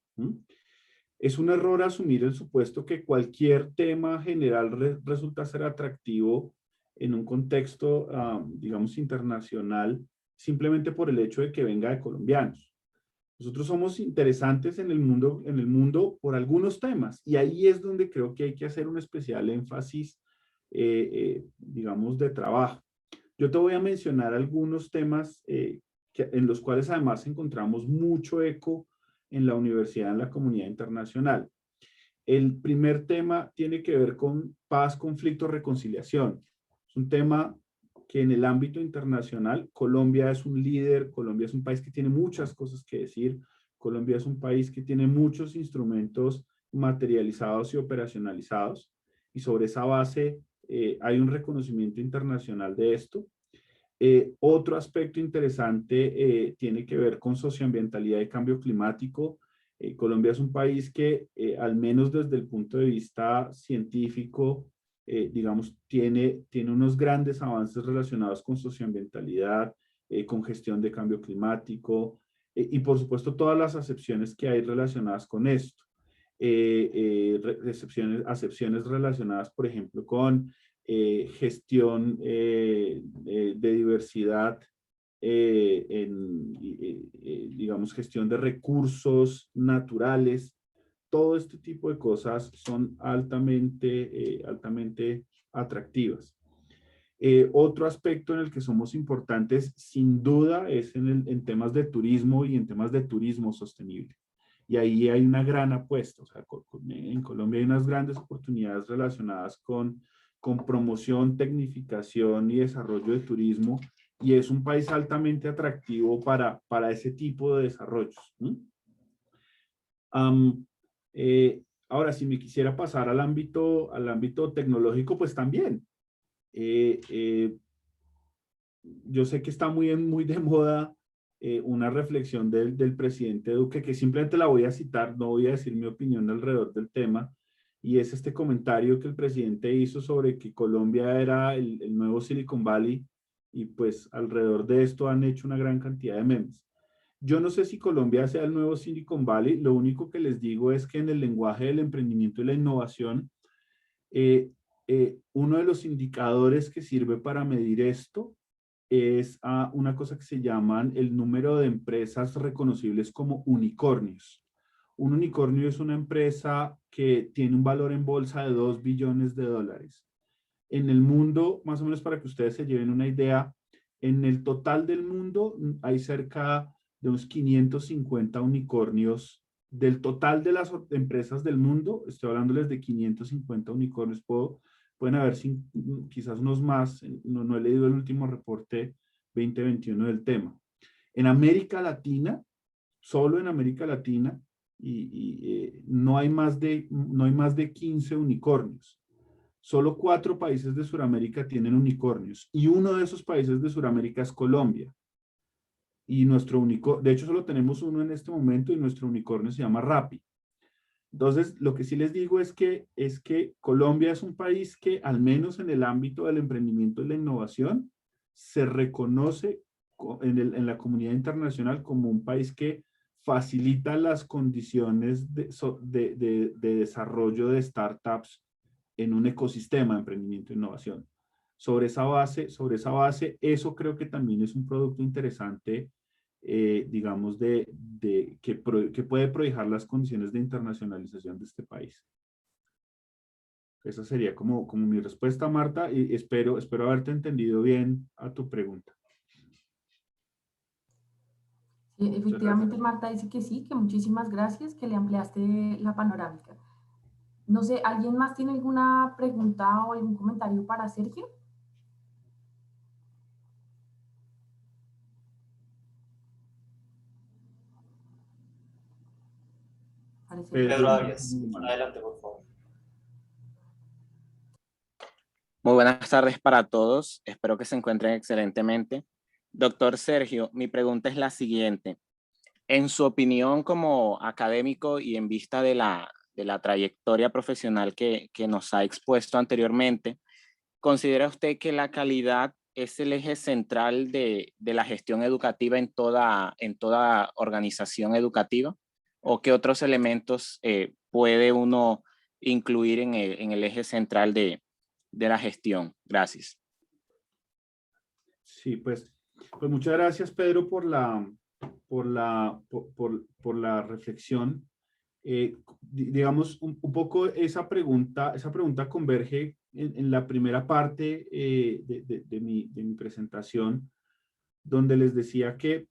Es un error asumir el supuesto que cualquier tema general resulta ser atractivo en un contexto, digamos, internacional, simplemente por el hecho de que venga de colombianos. Nosotros somos interesantes en el mundo por algunos temas, y ahí es donde creo que hay que hacer un especial énfasis, digamos, de trabajo. Yo te voy a mencionar algunos temas en los cuales además encontramos mucho eco en la universidad, en la comunidad internacional. El primer tema tiene que ver con paz, conflicto, reconciliación. Es un tema que en el ámbito internacional, Colombia es un líder, Colombia es un país que tiene muchas cosas que decir, Colombia es un país que tiene muchos instrumentos materializados y operacionalizados, y sobre esa base hay un reconocimiento internacional de esto. Otro aspecto interesante tiene que ver con socioambientalidad y cambio climático. Colombia es un país que, al menos desde el punto de vista científico, digamos, tiene unos grandes avances relacionados con socioambientalidad, con gestión de cambio climático, y por supuesto todas las acepciones que hay relacionadas con esto. Acepciones relacionadas, por ejemplo, con gestión de diversidad, digamos, gestión de recursos naturales. Todo este tipo de cosas son altamente atractivas. Otro aspecto en el que somos importantes, sin duda, es en temas de turismo y en temas de turismo sostenible. Y ahí hay una gran apuesta. O sea, en Colombia hay unas grandes oportunidades relacionadas con promoción, tecnificación y desarrollo de turismo, y es un país altamente atractivo para ese tipo de desarrollos. Ahora, si me quisiera pasar al ámbito tecnológico, pues también. Yo sé que está muy de moda una reflexión del presidente Duque, que simplemente la voy a citar, no voy a decir mi opinión alrededor del tema, y es este comentario que el presidente hizo sobre que Colombia era el nuevo Silicon Valley, y pues alrededor de esto han hecho una gran cantidad de memes. Yo no sé si Colombia sea el nuevo Silicon Valley, lo único que les digo es que en el lenguaje del emprendimiento y la innovación, uno de los indicadores que sirve para medir esto es una cosa que se llaman el número de empresas reconocibles como unicornios. Un unicornio es una empresa que tiene un valor en bolsa de 2 billones de dólares. En el mundo, más o menos para que ustedes se lleven una idea, en el total del mundo hay cerca de unos 550 unicornios. Del total de las empresas del mundo, estoy hablándoles de 550 unicornios, pueden haber quizás unos más, no he leído el último reporte 2021 del tema. En América Latina, solo en América Latina, no hay más de 15 unicornios. Solo 4 países de Sudamérica tienen unicornios y uno de esos países de Sudamérica es Colombia. Y de hecho solo tenemos uno en este momento y nuestro unicornio se llama Rappi. Entonces, lo que sí les digo es que Colombia es un país que, al menos en el ámbito del emprendimiento y la innovación, se reconoce en la comunidad internacional como un país que facilita las condiciones de desarrollo de startups en un ecosistema de emprendimiento e innovación. Sobre esa base, eso creo que también es un producto interesante, digamos, que puede proyectar las condiciones de internacionalización de este país. Esa sería como mi respuesta, Marta, y espero haberte entendido bien a tu pregunta. Sí, efectivamente, Marta dice que sí, que muchísimas gracias, que le ampliaste la panorámica. No sé, ¿alguien más tiene alguna pregunta o algún comentario para Sergio? Pedro Arias, adelante, por favor. Muy buenas tardes para todos. Espero que se encuentren excelentemente. Doctor Sergio, mi pregunta es la siguiente. En su opinión como académico y en vista de la trayectoria profesional que nos ha expuesto anteriormente, ¿considera usted que la calidad es el eje central de la gestión educativa en toda organización educativa? ¿O qué otros elementos puede uno incluir en el eje central de la gestión? Gracias. Sí, pues muchas gracias, Pedro, por la reflexión. Digamos, un poco esa pregunta converge en la primera parte de mi presentación, donde les decía que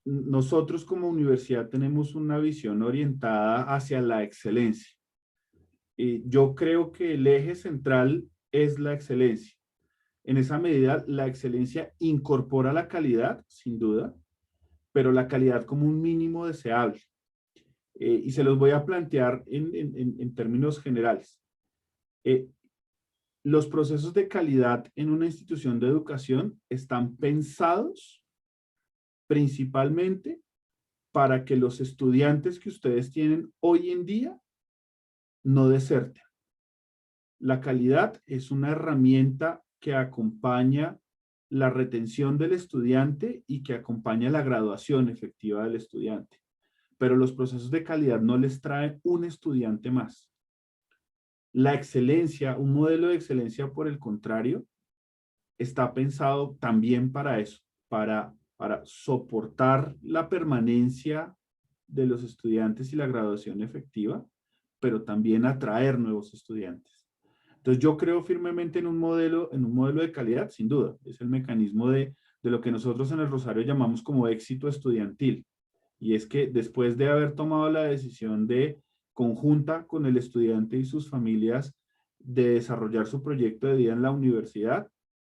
nosotros como universidad tenemos una visión orientada hacia la excelencia. Yo creo que el eje central es la excelencia. En esa medida, la excelencia incorpora la calidad, sin duda, pero la calidad como un mínimo deseable. Y se los voy a plantear en términos generales. Los procesos de calidad en una institución de educación están pensados principalmente para que los estudiantes que ustedes tienen hoy en día no deserten. La calidad es una herramienta que acompaña la retención del estudiante y que acompaña la graduación efectiva del estudiante. Pero los procesos de calidad no les traen un estudiante más. La excelencia, un modelo de excelencia, por el contrario, está pensado también para eso, para soportar la permanencia de los estudiantes y la graduación efectiva, pero también atraer nuevos estudiantes. Entonces yo creo firmemente en un modelo de calidad, sin duda. Es el mecanismo de lo que nosotros en el Rosario llamamos como éxito estudiantil. Y es que después de haber tomado la decisión conjunta con el estudiante y sus familias de desarrollar su proyecto de vida en la universidad,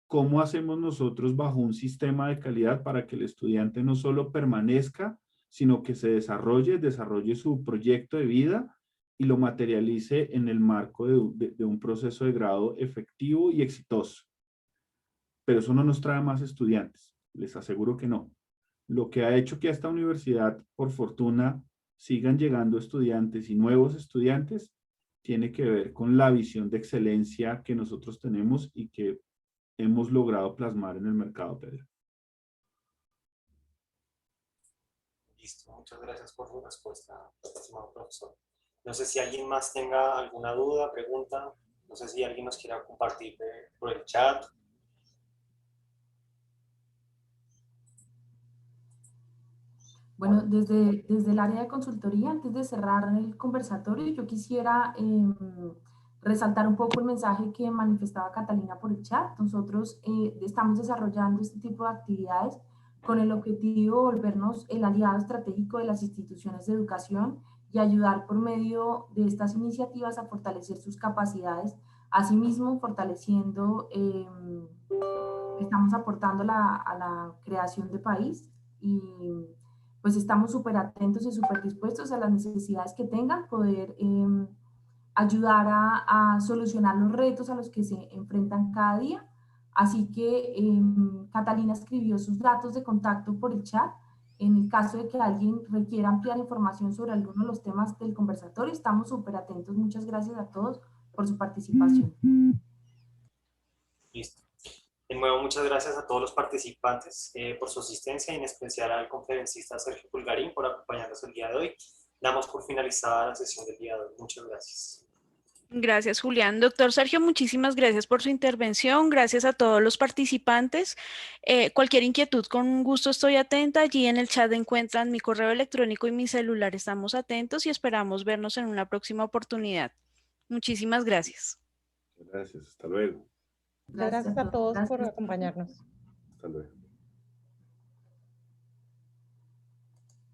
¿cómo hacemos nosotros bajo un sistema de calidad para que el estudiante no solo permanezca, sino que se desarrolle su proyecto de vida y lo materialice en el marco de un proceso de grado efectivo y exitoso? Pero eso no nos trae más estudiantes, les aseguro que no. Lo que ha hecho que a esta universidad, por fortuna, sigan llegando estudiantes y nuevos estudiantes, tiene que ver con la visión de excelencia que nosotros tenemos y que hemos logrado plasmar en el mercado, Pedro. Listo, muchas gracias por su respuesta, estimado profesor. No sé si alguien más tenga alguna duda, pregunta. No sé si alguien nos quiera compartir por el chat. Bueno, desde el área de consultoría, antes de cerrar el conversatorio, yo quisiera resaltar un poco el mensaje que manifestaba Catalina por el chat. Nosotros estamos desarrollando este tipo de actividades con el objetivo de volvernos el aliado estratégico de las instituciones de educación y ayudar por medio de estas iniciativas a fortalecer sus capacidades, asimismo fortaleciendo, estamos aportando a la creación de país y pues estamos súper atentos y súper dispuestos a las necesidades que tengan, poder ayudar a solucionar los retos a los que se enfrentan cada día. Así que Catalina escribió sus datos de contacto por el chat. En el caso de que alguien requiera ampliar información sobre alguno de los temas del conversatorio, estamos súper atentos. Muchas gracias a todos por su participación. Listo. De nuevo, muchas gracias a todos los participantes por su asistencia y en especial al conferencista Sergio Pulgarín por acompañarnos el día de hoy. Damos por finalizada la sesión del día de hoy. Muchas gracias. Gracias, Julián. Doctor Sergio, muchísimas gracias por su intervención. Gracias a todos los participantes. Cualquier inquietud, con gusto estoy atenta. Allí en el chat encuentran mi correo electrónico y mi celular. Estamos atentos y esperamos vernos en una próxima oportunidad. Muchísimas gracias. Gracias, hasta luego. Gracias a todos por acompañarnos. Hasta luego.